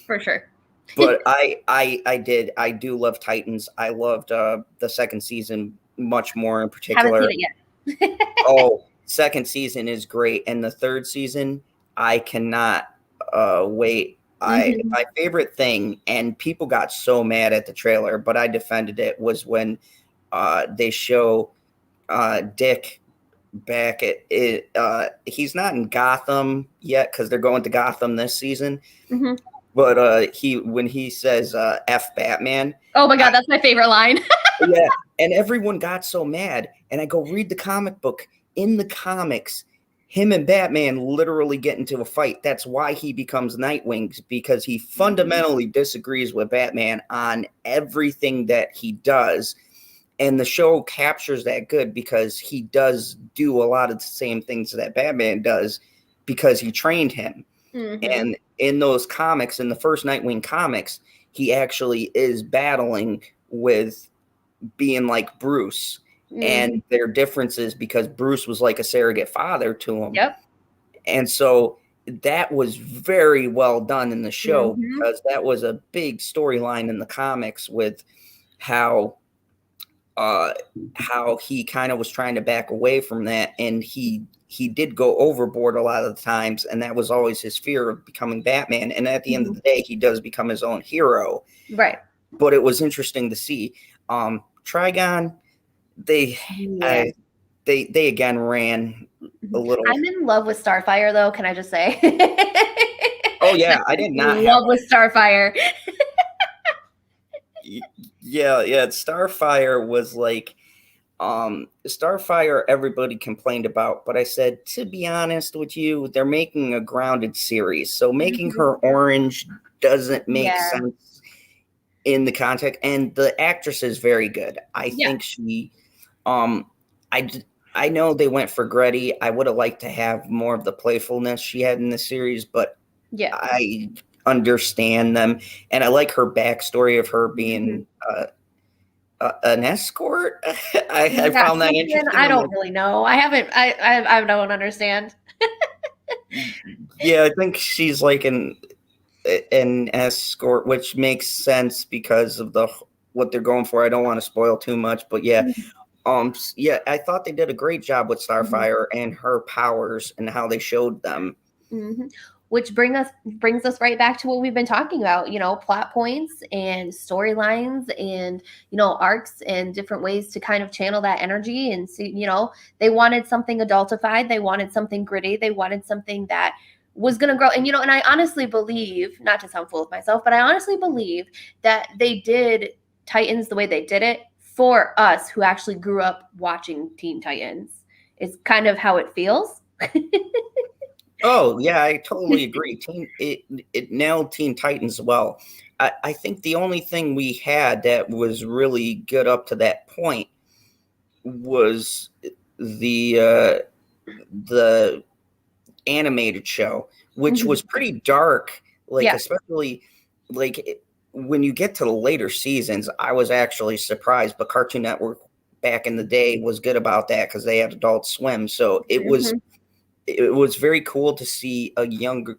For sure. But I do love Titans. I loved the second season much more in particular. Haven't seen it yet. Second season is great, and the third season I cannot wait. My favorite thing, and people got so mad at the trailer, but I defended it, was when they show Dick back at it. He's not in Gotham yet because they're going to Gotham this season. But when he says F Batman. Oh my God, that's my favorite line. Yeah, and everyone got so mad. And I go read the comic book. In the comics, him and Batman literally get into a fight. That's why he becomes Nightwing, because he fundamentally disagrees with Batman on everything that he does. And the show captures that good because he does do a lot of the same things that Batman does because he trained him. And in those comics, in the first Nightwing comics, he actually is battling with being like Bruce. And their differences because Bruce was like a surrogate father to him. And so that was very well done in the show because that was a big storyline in the comics with how he kind of was trying to back away from that. And he did go overboard a lot of the times. And that was always his fear of becoming Batman. And at the end of the day, he does become his own hero. Right. But it was interesting to see Trigon. They again ran a little. I'm in love with Starfire, though. Can I just say? Oh yeah, I did not love with Starfire. Yeah. Starfire was like, Starfire. Everybody complained about, but I said, to be honest with you, they're making a grounded series, so making her orange doesn't make sense in the context. And the actress is very good. I think she. I know they went for Gretty. I would have liked to have more of the playfulness she had in the series, but I understand them. And I like her backstory of her being an escort. I found that interesting. I don't really know. I don't understand. Yeah, I think she's like an escort, which makes sense because of what they're going for. I don't want to spoil too much, but yeah. Yeah, I thought they did a great job with Starfire and her powers and how they showed them. Which brings us right back to what we've been talking about, plot points and storylines and, arcs and different ways to kind of channel that energy and see, they wanted something adultified. They wanted something gritty. They wanted something that was going to grow. And, and I honestly believe, not to sound full of myself, but I honestly believe that they did Titans the way they did it for us who actually grew up watching Teen Titans. Is kind of how it feels. Oh yeah, I totally agree. It nailed Teen Titans well. I think the only thing we had that was really good up to that point was the animated show, which was pretty dark. Especially when you get to the later seasons, I was actually surprised. But Cartoon Network back in the day was good about that because they had Adult Swim, so it was. It was very cool to see a young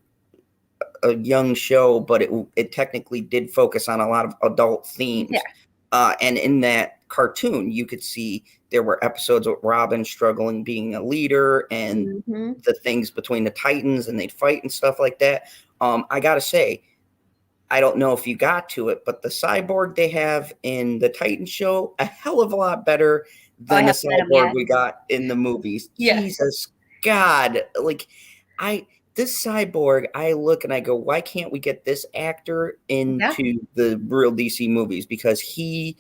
show, but it technically did focus on a lot of adult themes. Yeah. And in that cartoon, you could see there were episodes with Robin struggling being a leader and the things between the Titans, and they'd fight and stuff like that. I gotta say, I don't know if you got to it, but the cyborg they have in the Titan show, a hell of a lot better than the cyborg we got in the movies. Yeah. Jesus God, this cyborg, I look and I go, why can't we get this actor into the real DC movies? Because he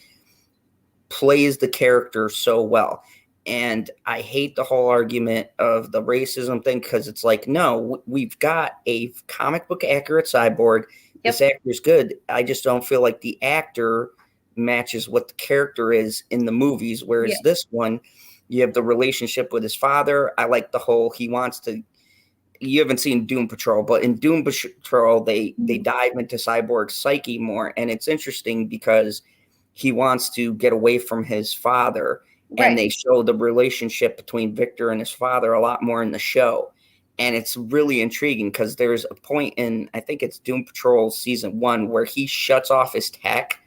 plays the character so well. And I hate the whole argument of the racism thing, because it's like, no, we've got a comic book accurate cyborg. This actor is good. I just don't feel like the actor matches what the character is in the movies. Whereas this one, you have the relationship with his father. I like the whole, you haven't seen Doom Patrol, but in Doom Patrol, they dive into Cyborg's psyche more. And it's interesting because he wants to get away from his father. Right. And they show the relationship between Victor and his father a lot more in the show. And it's really intriguing because there's a point in, I think it's Doom Patrol season 1, where he shuts off his tech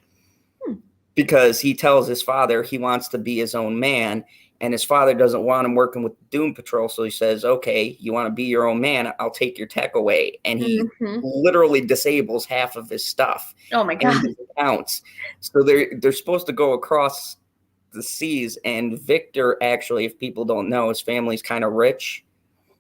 because he tells his father he wants to be his own man. And his father doesn't want him working with Doom Patrol. So he says, okay, you want to be your own man? I'll take your tech away. And he literally disables half of his stuff. Oh my God. His accounts. So they're supposed to go across the seas. And Victor, actually, if people don't know, his family's kind of rich,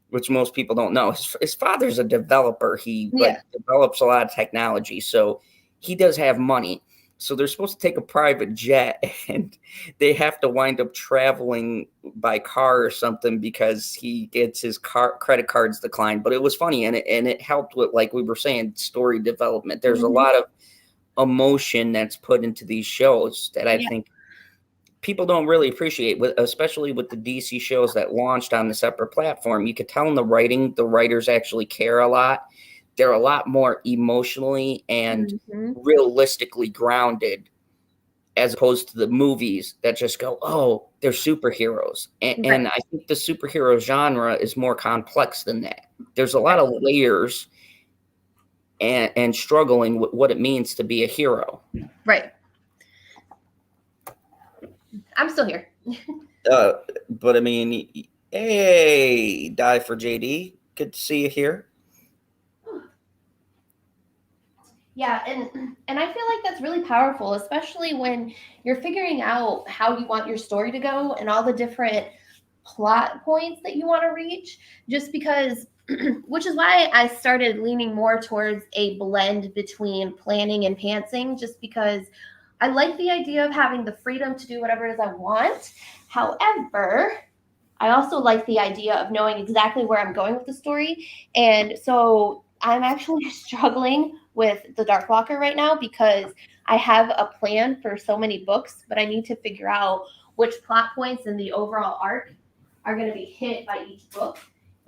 which most people don't know. His father's a developer. He develops a lot of technology. So he does have money. So they're supposed to take a private jet, and they have to wind up traveling by car or something because he gets his credit cards declined. But it was funny, and it helped with, like we were saying, story development. There's a lot of emotion that's put into these shows that I think people don't really appreciate, especially with the DC shows that launched on the separate platform. You could tell in the writing, the writers actually care a lot. They're a lot more emotionally and realistically grounded, as opposed to the movies that just go, oh, they're superheroes. And I think the superhero genre is more complex than that. There's a lot of layers and struggling with what it means to be a hero. Right. I'm still here. But I mean, hey, Die for JD. Good to see you here. Yeah, and I feel like that's really powerful, especially when you're figuring out how you want your story to go and all the different plot points that you want to reach, just because, which is why I started leaning more towards a blend between planning and pantsing, just because I like the idea of having the freedom to do whatever it is I want. However, I also like the idea of knowing exactly where I'm going with the story. And so I'm actually struggling with the Dark Walker right now because I have a plan for so many books, but I need to figure out which plot points in the overall arc are going to be hit by each book.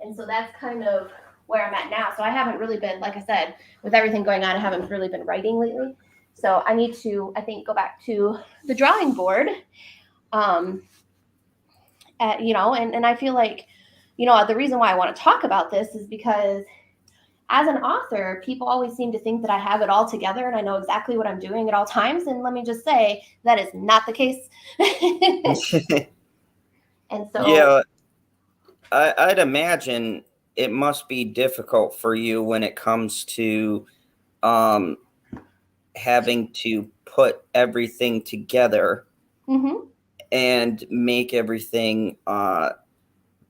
And so that's kind of where I'm at now. So I haven't really been, like I said, with everything going on, I haven't really been writing lately. So I need to, I think, go back to the drawing board. And I feel like, the reason why I want to talk about this is because as an author, people always seem to think that I have it all together and I know exactly what I'm doing at all times. And let me just say, that is not the case. And so, Yeah, I'd imagine it must be difficult for you when it comes to um, having to put everything together mhm. and make everything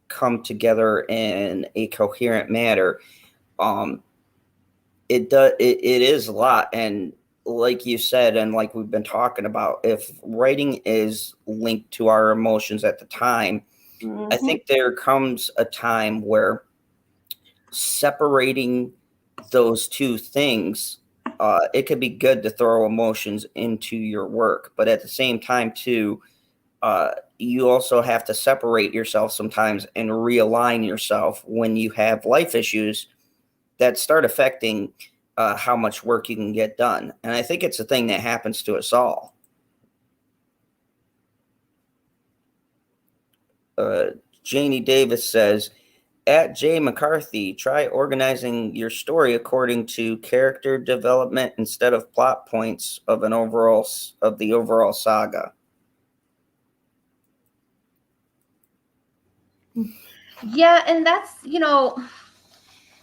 come together in a coherent manner. Um, it is a lot, and like you said, and like we've been talking about, if writing is linked to our emotions at the time, I Mhm. think there comes a time where separating those two things, it could be good to throw emotions into your work, but at the same time too, you also have to separate yourself sometimes and realign yourself when you have life issues that start affecting how much work you can get done. And I think it's a thing that happens to us all. Uh, Janie Davis says, at J McCarthy, try organizing your story according to character development instead of plot points of the overall saga. Yeah, and that's,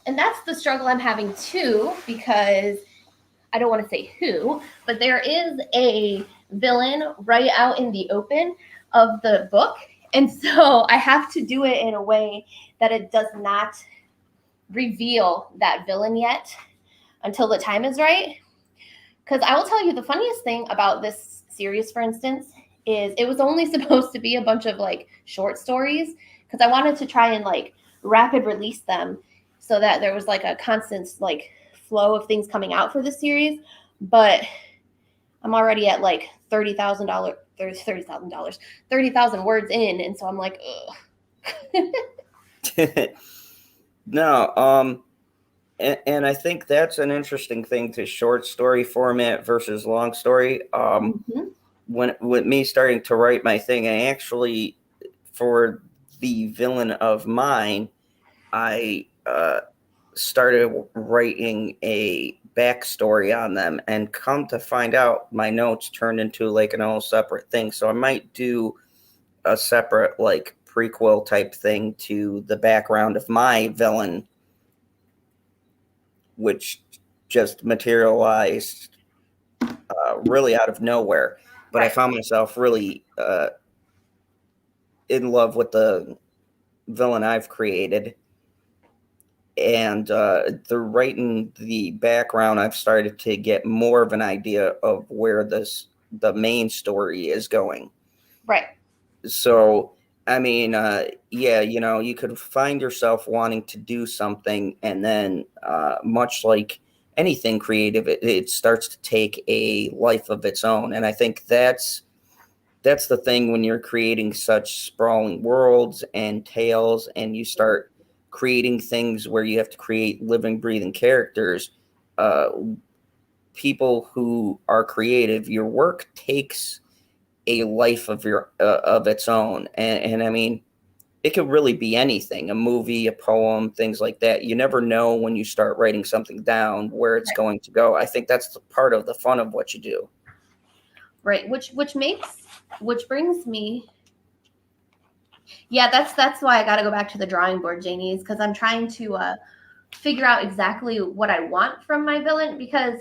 and that's the struggle I'm having too, because I don't want to say who, but there is a villain right out in the open of the book. And so I have to do it in a way that it does not reveal that villain yet until the time is right. Because I will tell you the funniest thing about this series, for instance, is it was only supposed to be a bunch of like short stories because I wanted to try and like rapid release them so that there was like a constant like flow of things coming out for the series. But I'm already at like $30,000, $30,000, 30,000 words in, and so I'm like, ugh. No, and I think that's an interesting thing to short story format versus long story. Mm-hmm. When with me starting to write my thing, I actually, for the villain of mine, I started writing a backstory on them, and come to find out, my notes turned into like an all separate thing. So I might do a separate like prequel type thing to the background of my villain, which just materialized really out of nowhere. But I Right. found myself really in love with the villain I've created. And they're writing the background. I've started to get more of an idea of where the main story is going. Right. So, I mean, yeah, you could find yourself wanting to do something, and then, much like anything creative, it starts to take a life of its own. And I think that's the thing when you're creating such sprawling worlds and tales, and you start creating things where you have to create living, breathing characters. Uh, People who are creative, your work takes a life of its own, and I mean, it could really be anything, a movie, a poem, things like that. You never know when you start writing something down where it's going to go. I think that's the part of the fun of what you do. Right. Which brings me. Yeah, that's why I got to go back to the drawing board, Janie, is because I'm trying to figure out exactly what I want from my villain, because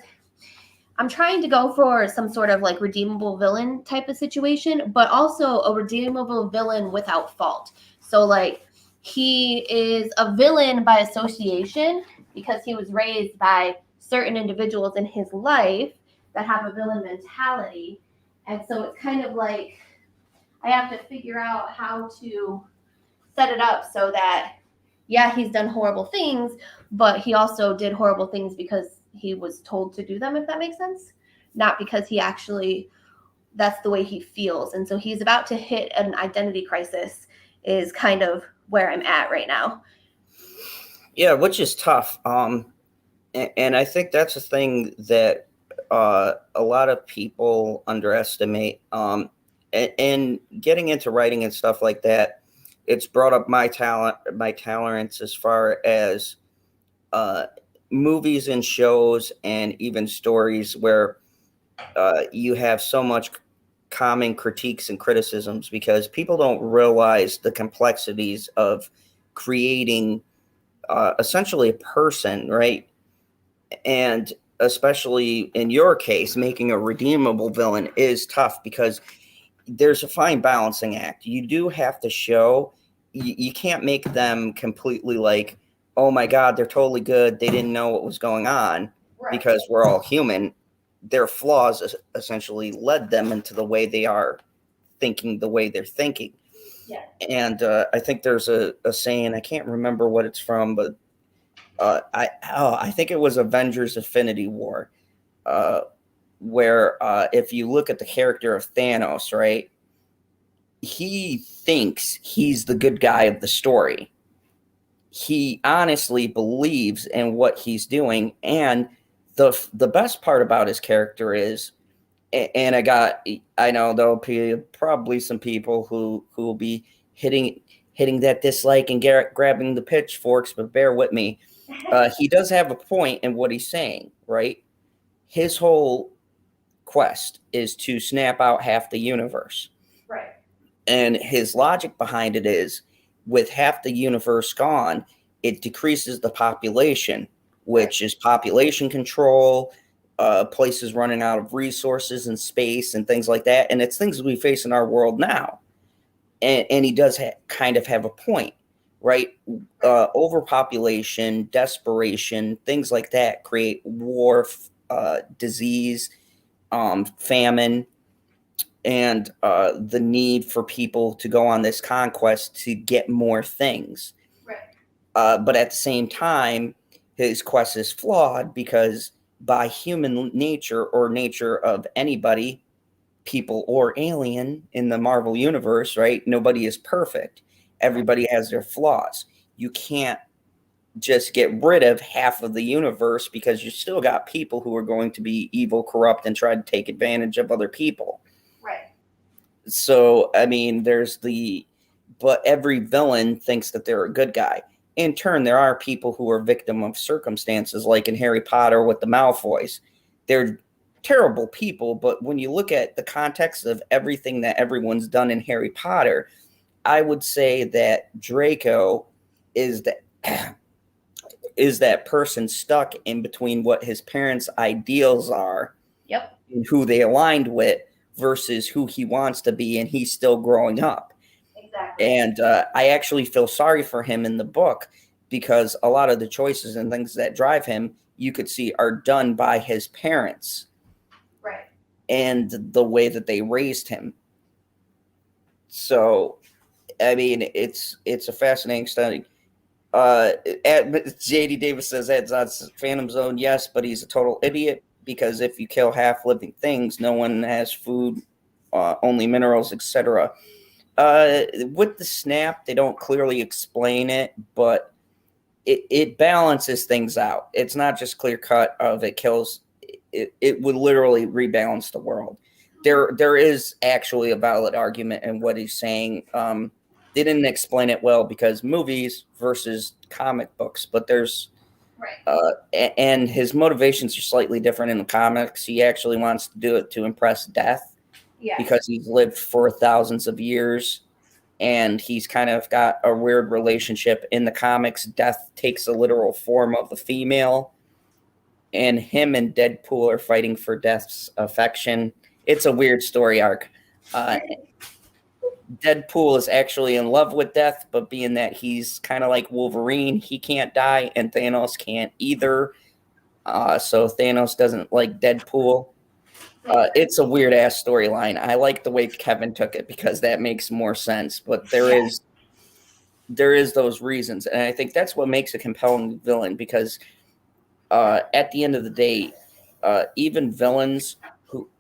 I'm trying to go for some sort of like redeemable villain type of situation, but also a redeemable villain without fault. So like he is a villain by association because he was raised by certain individuals in his life that have a villain mentality. And so it's kind of like I have to figure out how to set it up so that, yeah, he's done horrible things, but he also did horrible things because he was told to do them, if that makes sense. Not because he actually, that's the way he feels. And so he's about to hit an identity crisis, is kind of where I'm at right now. Yeah, which is tough. And I think that's a thing that a lot of people underestimate. And getting into writing and stuff like that, it's brought up my tolerance as far as uh, movies and shows and even stories where you have so much common critiques and criticisms, because people don't realize the complexities of creating essentially a person, right? And especially in your case, making a redeemable villain is tough, because there's a fine balancing act. You do have to show, you can't make them completely like, oh my God, they're totally good, they didn't know what was going on, because we're all human. Their flaws essentially led them into the way they are thinking, the way they're thinking. Yeah. And I think there's a saying, I can't remember what it's from, but I think it was Avengers Infinity War, where if you look at the character of Thanos, right, he thinks he's the good guy of the story. He honestly believes in what he's doing, and the best part about his character is, and I know there'll be probably some people who will be hitting that dislike and grabbing the pitchforks, but bear with me. He does have a point in what he's saying, right? His whole quest is to snap out half the universe. Right. And his logic behind it is, with half the universe gone, it decreases the population, which is population control, places running out of resources and space and things like that. And it's things we face in our world now. And he does kind of have a point, right? Overpopulation, desperation, things like that create war, disease, famine, and the need for people to go on this conquest to get more things. Right. But at the same time, his quest is flawed, because by human nature, or nature of anybody, people or alien in the Marvel universe, right? Nobody is perfect. Everybody has their flaws. You can't just get rid of half of the universe, because you still got people who are going to be evil, corrupt, and try to take advantage of other people. Right. So, I mean, but every villain thinks that they're a good guy. In turn, there are people who are victim of circumstances, like in Harry Potter with the Malfoys. They're terrible people, but when you look at the context of everything that everyone's done in Harry Potter, I would say that Draco is that person stuck in between what his parents' ideals are, Yep. and who they aligned with, versus who he wants to be, and he's still growing up. Exactly. And I actually feel sorry for him in the book, because a lot of the choices and things that drive him, you could see, are done by his parents. Right. And the way that they raised him. So, I mean, it's a fascinating study. JD Davis says Ed Zod's Phantom Zone, yes, but he's a total idiot, because if you kill half living things, no one has food, only minerals, etc. With the snap, they don't clearly explain it, but it balances things out. It's not just clear cut of it kills. It would literally rebalance the world. There is actually a valid argument in what he's saying. They didn't explain it well, because movies versus comic books, but there's and his motivations are slightly different in the comics. He actually wants to do it to impress death, because he's lived for thousands of years, and he's kind of got a weird relationship in the comics. Death takes a literal form of the female, and him and Deadpool are fighting for Death's affection. It's a weird story arc. Deadpool is actually in love with Death, but being that he's kind of like Wolverine, he can't die, and Thanos can't either. So Thanos doesn't like Deadpool. It's a weird ass storyline. I like the way Kevin took it, because that makes more sense. But there is those reasons, and I think that's what makes a compelling villain, because at the end of the day, even villains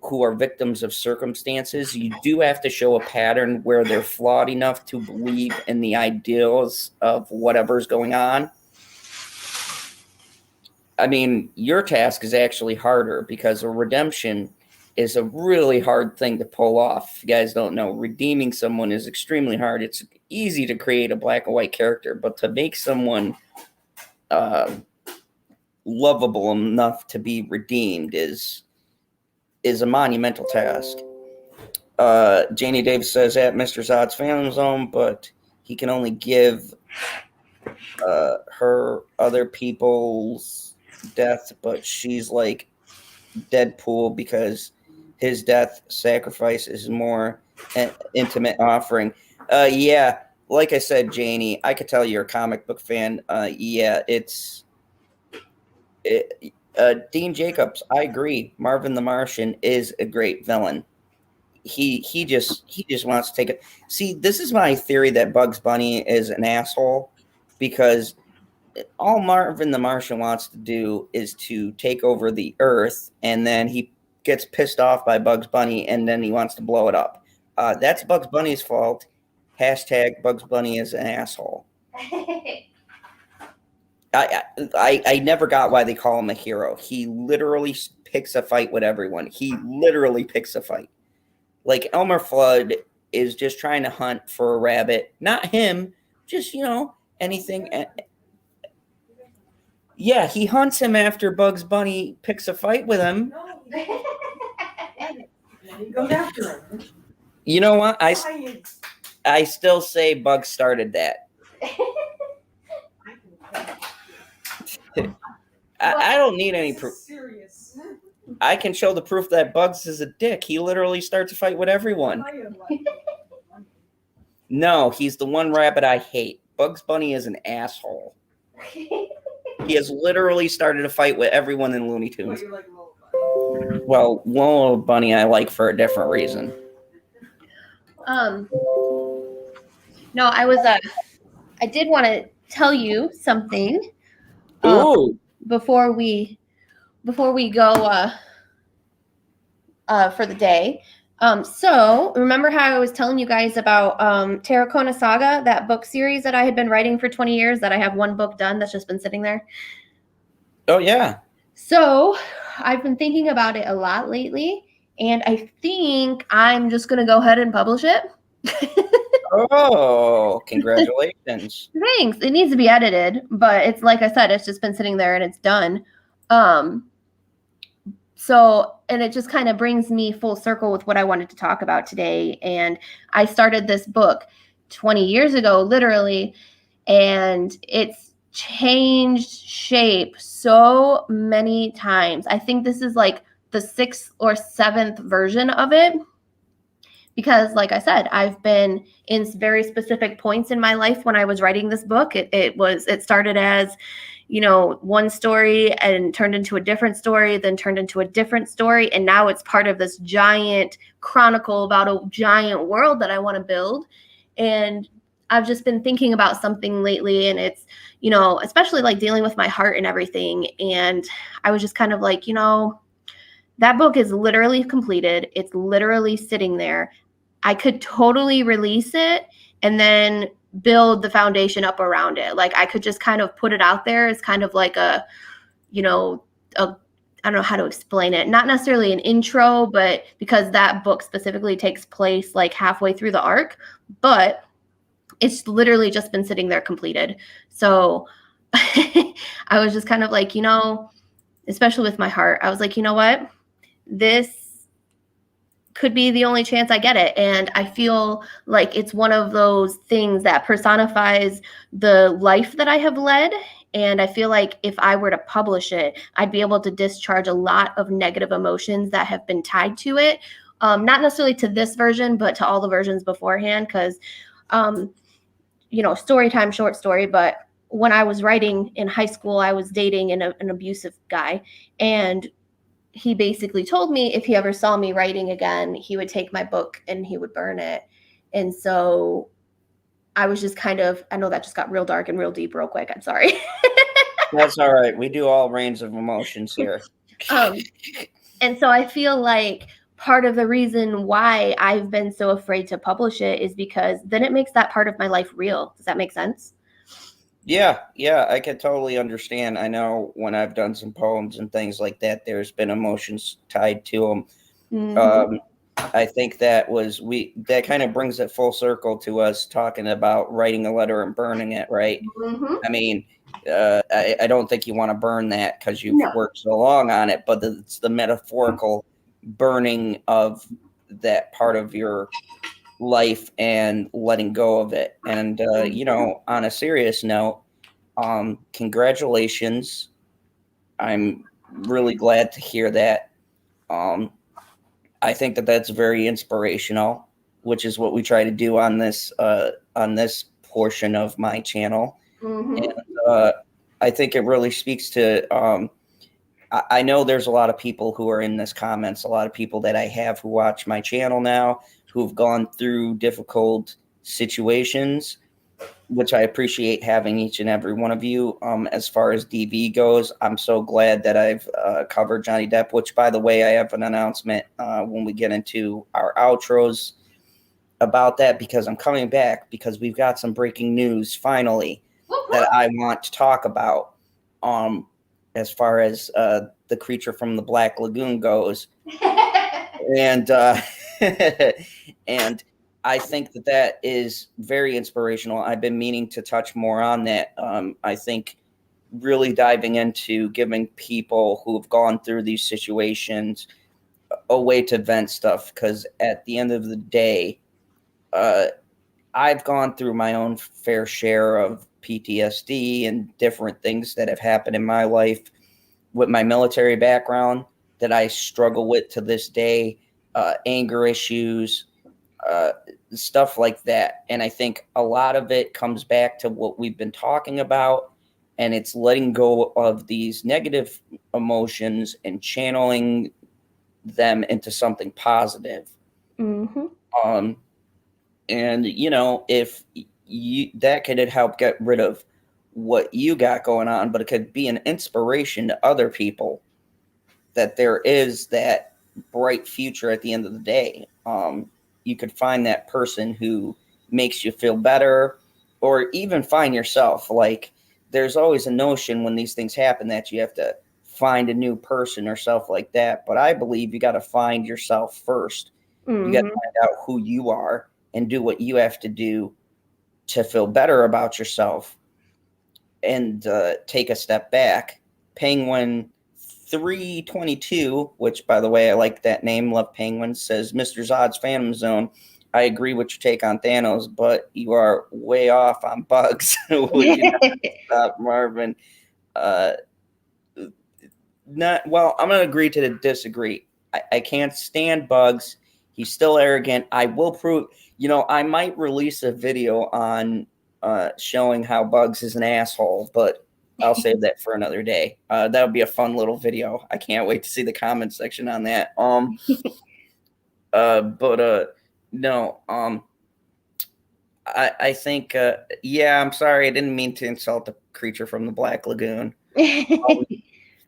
who are victims of circumstances, you do have to show a pattern where they're flawed enough to believe in the ideals of whatever's going on. I mean, your task is actually harder, because a redemption is a really hard thing to pull off. If you guys don't know, redeeming someone is extremely hard. It's easy to create a black and white character, but to make someone lovable enough to be redeemed is a monumental task. Janie Davis says at Mr. Zod's Phantom Zone, but he can only give her other people's death, but she's like Deadpool because his death sacrifice is more intimate offering. Yeah, like I said, Janie, I could tell you're a comic book fan. Dean Jacobs, I agree. Marvin the Martian is a great villain. He just wants to take it. See, this is my theory that Bugs Bunny is an asshole because all Marvin the Martian wants to do is to take over the Earth, and then he gets pissed off by Bugs Bunny, and then he wants to blow it up. That's Bugs Bunny's fault. Hashtag Bugs Bunny is an asshole. I never got why they call him a hero. He literally picks a fight with everyone. He literally picks a fight. Like Elmer Fudd is just trying to hunt for a rabbit. Not him, just, anything. Yeah, he hunts him after Bugs Bunny picks a fight with him. No, he goes after him. You know what? I still say Bugs started that. I don't need any proof. Serious. I can show the proof that Bugs is a dick. He literally starts a fight with everyone. No, he's the one rabbit I hate. Bugs Bunny is an asshole. He has literally started a fight with everyone in Looney Tunes. Well, Lola Bunny I like for a different reason. No, I did want to tell you something. Ooh. Before we go for the day. So remember how I was telling you guys about Terracotta Saga, that book series that I had been writing for 20 years, that I have one book done that's just been sitting there? Oh, yeah. So I've been thinking about it a lot lately, and I think I'm just going to go ahead and publish it. Oh, congratulations. Thanks. It needs to be edited, but it's like I said, it's just been sitting there and it's done. So, and it just kind of brings me full circle with what I wanted to talk about today. And I started this book 20 years ago, literally, and it's changed shape so many times. I think this is like the 6th or 7th version of it. Because like I said, I've been in very specific points in my life when I was writing this book. It started as, one story and turned into a different story, then turned into a different story. And now it's part of this giant chronicle about a giant world that I want to build. And I've just been thinking about something lately, and it's, especially like dealing with my heart and everything. And I was just kind of like, that book is literally completed. It's literally sitting there. I could totally release it and then build the foundation up around it. Like I could just kind of put it out there as kind of like I don't know how to explain it. Not necessarily an intro, but because that book specifically takes place like halfway through the arc, but it's literally just been sitting there completed. So I was just kind of like, especially with my heart, I was like, you know what? This could be the only chance I get it. And I feel like it's one of those things that personifies the life that I have led. And I feel like if I were to publish it, I'd be able to discharge a lot of negative emotions that have been tied to it. Not necessarily to this version, but to all the versions beforehand. Because, story time, short story. But when I was writing in high school, I was dating an abusive guy. And he basically told me if he ever saw me writing again, he would take my book and he would burn it. And so I was just I know that just got real dark and real deep real quick. I'm sorry. That's all right. We do all range of emotions here. And so I feel like part of the reason why I've been so afraid to publish it is because then it makes that part of my life real. Does that make sense? Yeah, I can totally understand. I know when I've done some poems and things like that, there's been emotions tied to them. Mm-hmm. I think that kind of brings it full circle to us talking about writing a letter and burning it, right? Mm-hmm. I mean, I don't think you want to burn that because you've worked so long on it, but it's the metaphorical burning of that part of your life and letting go of it. And you know, on a serious note, congratulations. I'm really glad to hear that. I think that that's very inspirational, which is what we try to do on this portion of my channel. Mm-hmm. And I think it really speaks to. I know there's a lot of people who are in this comments, a lot of people that I have who watch my channel now, who've gone through difficult situations, which I appreciate having each and every one of you. As far as DV goes, I'm so glad that I've covered Johnny Depp, which, by the way, I have an announcement when we get into our outros about that, because I'm coming back because we've got some breaking news finally that I want to talk about. As far as the creature from the Black Lagoon goes, and and I think that that is very inspirational. I've been meaning to touch more on that. I think really diving into giving people who have gone through these situations a way to vent stuff, because at the end of the day, I've gone through my own fair share of PTSD and different things that have happened in my life with my military background that I struggle with to this day, anger issues, stuff like that. And I think a lot of it comes back to what we've been talking about, and it's letting go of these negative emotions and channeling them into something positive. Mm-hmm. And you know, if you that could help get rid of what you got going on, but it could be an inspiration to other people that there is that bright future at the end of the day. You could find that person who makes you feel better, or even find yourself. Like, there's always a notion when these things happen that you have to find a new person or stuff like that. But I believe you got to find yourself first. Mm-hmm. You got to find out who you are and do what you have to do to feel better about yourself, and take a step back. Penguin 322, which, by the way, I like that name, love Penguin, says, Mr. Zod's Phantom Zone. I agree with your take on Thanos, but you are way off on bugs. Would you not stop, Marvin? Not well. I'm going to agree to disagree. I can't stand bugs. He's still arrogant. I will prove. You know, I might release a video on showing how Bugs is an asshole, but I'll save that for another day. That would be a fun little video. I can't wait to see the comment section on that. No. I think. Yeah, I'm sorry. I didn't mean to insult the creature from the Black Lagoon.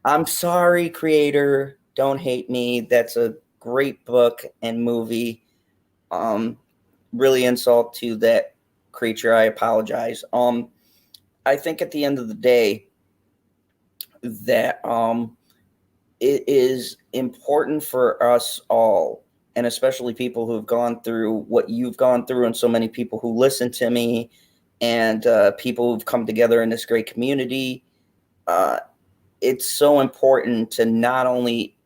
I'm sorry, creator. Don't hate me. That's a great book and movie. Really insult to that creature. I apologize. I think at the end of the day that it is important for us all, and especially people who have gone through what you've gone through, and so many people who listen to me, and people who've come together in this great community. It's so important to not only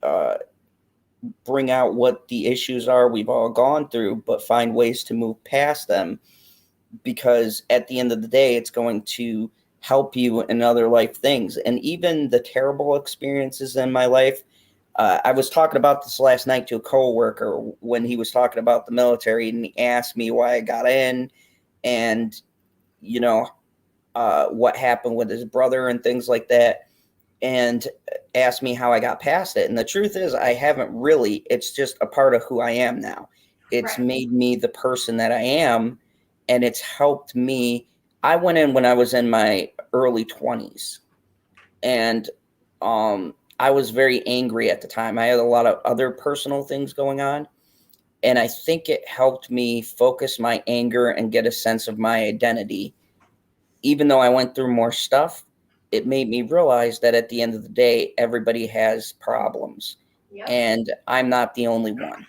bring out what the issues are we've all gone through, but find ways to move past them, because at the end of the day, it's going to help you in other life things. And even the terrible experiences in my life, I was talking about this last night to a coworker when he was talking about the military, and he asked me why I got in, and you know, what happened with his brother and things like that, and asked me how I got past it. And the truth is, I haven't really. It's just a part of who I am now. It's made me the person that I am, and it's helped me. I went in when I was in my early 20s, and I was very angry at the time. I had a lot of other personal things going on, and I think it helped me focus my anger and get a sense of my identity. Even though I went through more stuff, it made me realize that at the end of the day, everybody has problems, and I'm not the only one.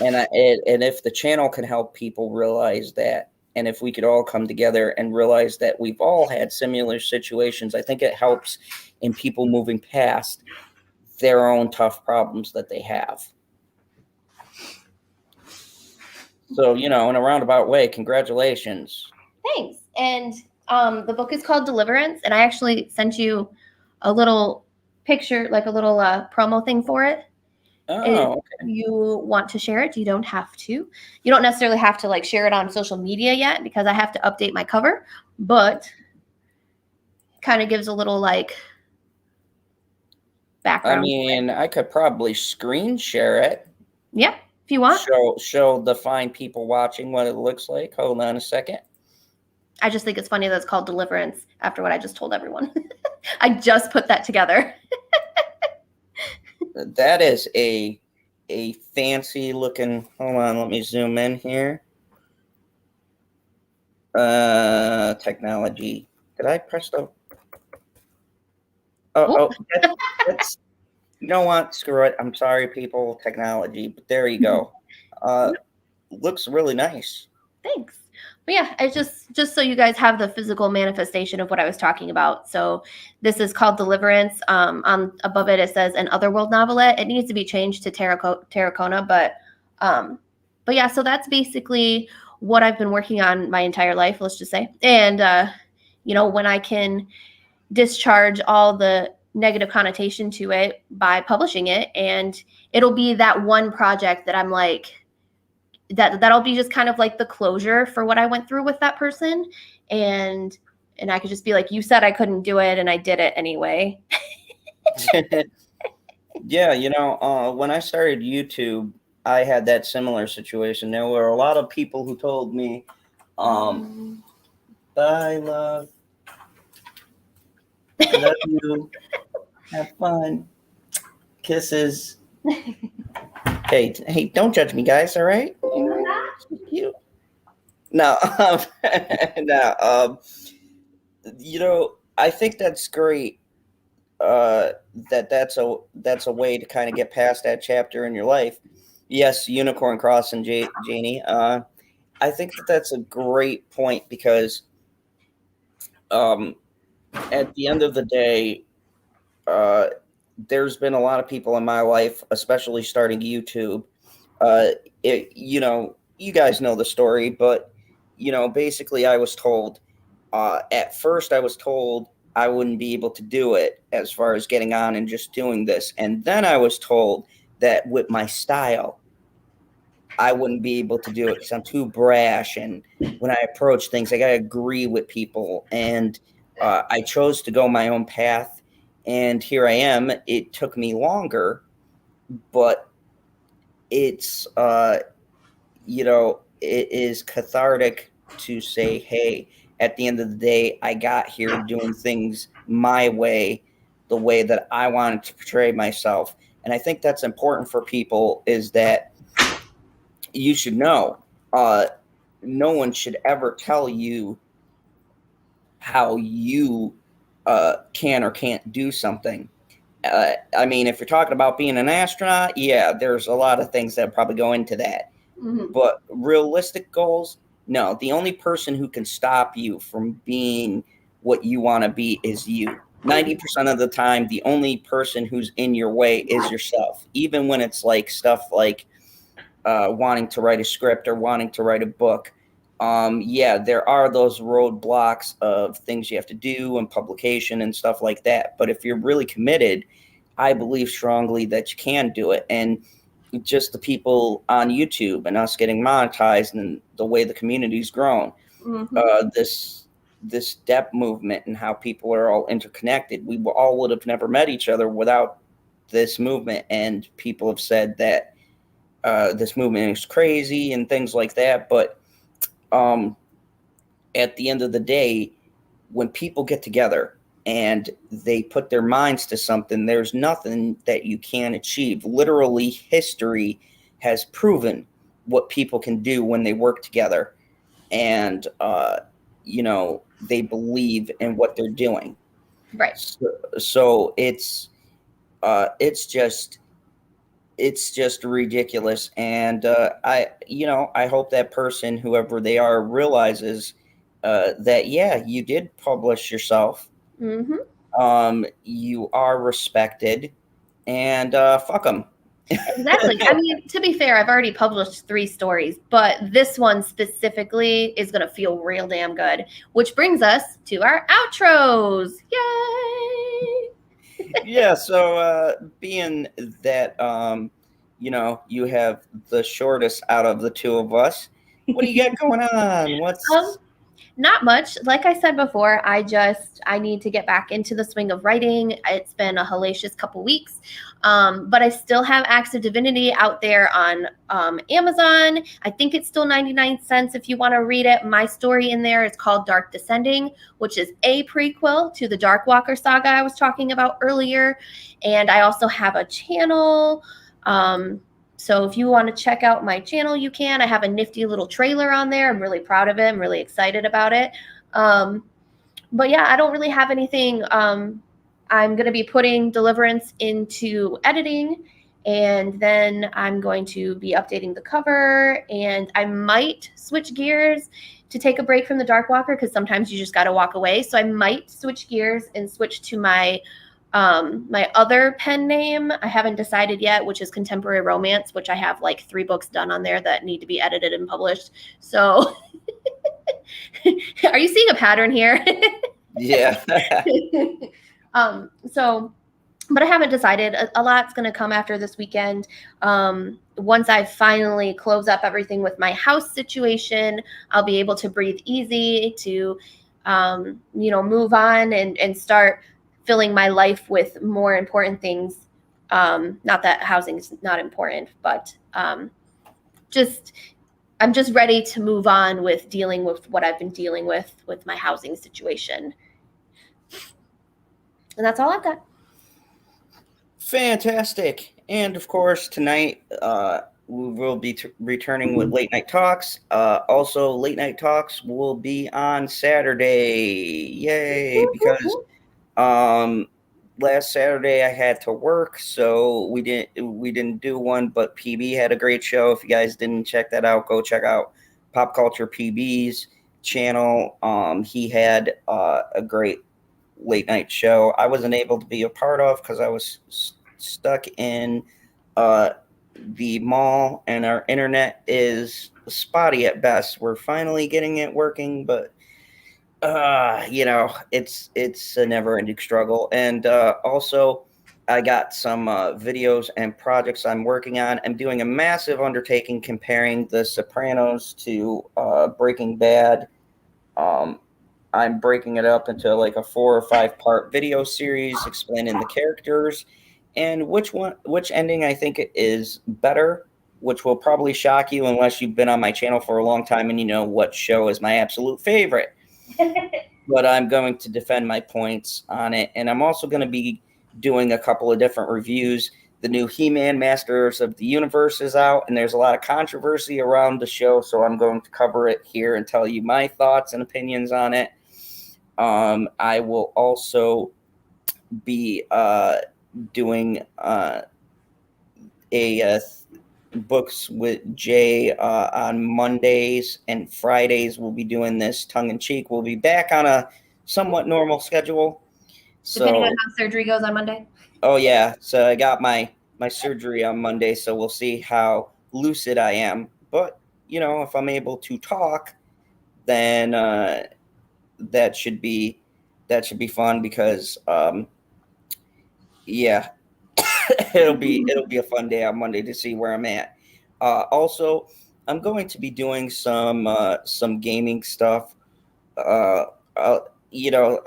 And if the channel can help people realize that, and if we could all come together and realize that we've all had similar situations, I think it helps in people moving past their own tough problems that they have. So, in a roundabout way, congratulations. Thanks. And the book is called Deliverance, and I actually sent you a little picture, like a little promo thing for it. If Oh, okay. you want to share it, you don't have to. You don't necessarily have to share it on social media yet because I have to update my cover, but kind of gives a little background. I mean, I could probably screen share it. Yeah, if you want. Show the fine people watching what it looks like. Hold on a second. I just think it's funny that it's called Deliverance after what I just told everyone. I just put that together. That is a fancy looking. Hold on, let me zoom in here. Technology. Did I press the? Oh, that's. You know what? Screw it. I'm sorry, people. Technology, but there you go. Looks really nice. Thanks. But yeah, it's just so you guys have the physical manifestation of what I was talking about. So this is called Deliverance. On above it says an Otherworld novelette. It needs to be changed to Terracona, but yeah. So that's basically what I've been working on my entire life. Let's just say, and when I can discharge all the negative connotation to it by publishing it, and it'll be that one project that I'm that'll be just kind of like the closure for what I went through with that person. And I could just be like, you said I couldn't do it and I did it anyway. Yeah, when I started YouTube, I had that similar situation. There were a lot of people who told me, bye, love you, have fun, kisses. Hey, don't judge me, guys, all right? You. No, no, I think that's great. That's a way to kind of get past that chapter in your life. Yes, Unicorn Cross and Janie. I think that's a great point because at the end of the day, there's been a lot of people in my life, especially starting YouTube. You guys know the story, but basically, I was told. At first, I was told I wouldn't be able to do it as far as getting on and just doing this, and then I was told that with my style, I wouldn't be able to do it because I'm too brash, and when I approach things, I gotta agree with people, and I chose to go my own path, and here I am. It took me longer, but it's it is cathartic to say, hey, at the end of the day, I got here doing things my way, the way that I wanted to portray myself. And I think that's important for people is that you should know no one should ever tell you how you can or can't do something. I mean, if you're talking about being an astronaut, yeah, there's a lot of things that probably go into that. Mm-hmm. But realistic goals, no. The only person who can stop you from being what you want to be is you. 90% of the time, the only person who's in your way is yourself. Even when it's like stuff like wanting to write a script or wanting to write a book. Yeah, there are those roadblocks of things you have to do and publication and stuff like that. But if you're really committed, I believe strongly that you can do it. And just the people on YouTube and us getting monetized and the way the community's grown, this depth movement and how people are all interconnected. We all would have never met each other without this movement. And people have said that this movement is crazy and things like that. But at the end of the day, when people get together and they put their minds to something, there's nothing that you can't achieve. Literally, history has proven what people can do when they work together and, they believe in what they're doing. Right. So it's just ridiculous. And I hope that person, whoever they are, realizes that, yeah, you did publish yourself. Mm-hmm. You are respected, and fuck them. Exactly. I mean, to be fair, I've already published 3 stories, but this one specifically is going to feel real damn good, which brings us to our outros. Yay! Yeah, so being that you have the shortest out of the two of us, what do you got going on? What's Not much. Like I said before, I need to get back into the swing of writing. It's been a hellacious couple weeks. But I still have Acts of Divinity out there on Amazon. I think it's still 99 cents if you want to read it. My story in there is called Dark Descending, which is a prequel to the Darkwalker saga I was talking about earlier. And I also have a channel. So if you want to check out my channel, you can. I have a nifty little trailer on there. I'm really proud of it. I'm really excited about it. But yeah, I don't really have anything. I'm going to be putting Deliverance into editing, and then I'm going to be updating the cover, and I might switch gears to take a break from the Darkwalker because sometimes you just got to walk away. So I might switch gears and switch to my other pen name. I haven't decided yet, which is Contemporary Romance, which I have like 3 books done on there that need to be edited and published. So are you seeing a pattern here? yeah. But I haven't decided. A lot's going to come after this weekend. Once I finally close up everything with my house situation, I'll be able to breathe easy to move on and start filling my life with more important things. Not that housing is not important, but I'm just ready to move on with dealing with what I've been dealing with my housing situation. And that's all I've got. Fantastic. And of course, tonight we will be returning with Late Night Talks. Also, Late Night Talks will be on Saturday. Yay! Because last Saturday I had to work, so we didn't do one. But PB had a great show. If you guys didn't check that out, go check out Pop Culture PB's channel. He had a great late night show. I wasn't able to be a part of because I was stuck in the mall, and our internet is spotty at best. We're finally getting it working, but it's a never-ending struggle. And also, I got some videos and projects I'm working on. I'm doing a massive undertaking comparing The Sopranos to Breaking Bad. I'm breaking it up into like a 4 or 5 part video series explaining the characters and which ending I think is better, which will probably shock you unless you've been on my channel for a long time and you know what show is my absolute favorite. But I'm going to defend my points on it. And I'm also going to be doing a couple of different reviews. The new He-Man Masters of the Universe is out, and there's a lot of controversy around the show, so I'm going to cover it here and tell you my thoughts and opinions on it. I will also be doing books with Jay on Mondays and Fridays. We'll be doing this tongue-in-cheek. We'll be back on a somewhat normal schedule. Depending on how surgery goes on Monday. Oh, yeah. So I got my surgery on Monday, so we'll see how lucid I am. But, if I'm able to talk, then that should be fun because, yeah, it'll be a fun day on Monday to see where I'm at. Also, I'm going to be doing some gaming stuff. A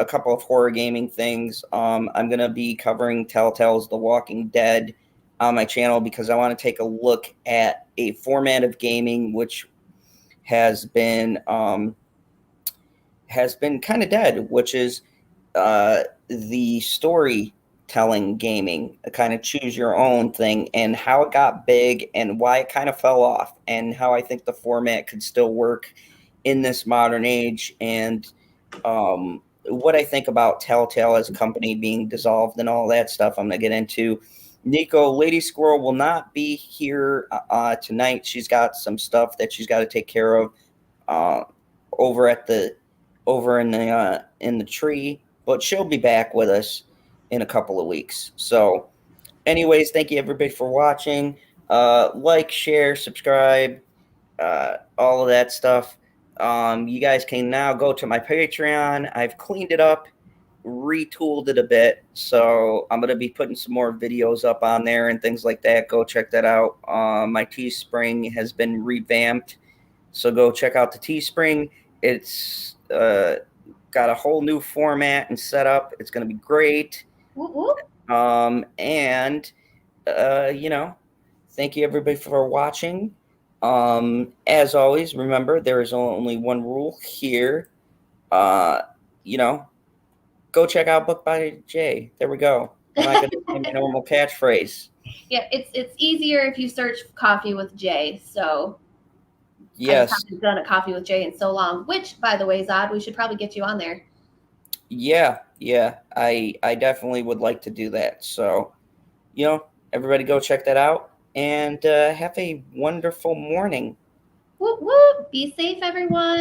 couple of horror gaming things. I'm going to be covering Telltale's The Walking Dead on my channel because I want to take a look at a format of gaming which has been kind of dead, which is the storytelling gaming, a kind of choose your own thing, and how it got big and why it kind of fell off, and how I think the format could still work in this modern age, and what I think about Telltale as a company being dissolved and all that stuff. I'm going to get into. Nico, Lady Squirrel, will not be here tonight. She's got some stuff that she's got to take care of over in the tree, but she'll be back with us in a couple of weeks. So anyways, thank you everybody for watching. Like, share, subscribe, all of that stuff. You guys can now go to my Patreon. I've cleaned it up, retooled it a bit, so I'm gonna be putting some more videos up on there and things like that. Go check that out. My Teespring has been revamped, so go check out the Teespring. It's got a whole new format and setup. It's gonna be great. Whoop, whoop. And thank you everybody for watching. As always, remember there is only one rule here. Go check out Book by Jay. There we go. I'm not gonna say my normal catchphrase. Yeah, it's easier if you search Coffee with Jay. So Yes. I just haven't done a Coffee with Jay in so long. Which, by the way, Zod, we should probably get you on there. Yeah. I definitely would like to do that. So, everybody go check that out and have a wonderful morning. Whoop, whoop. Be safe, everyone.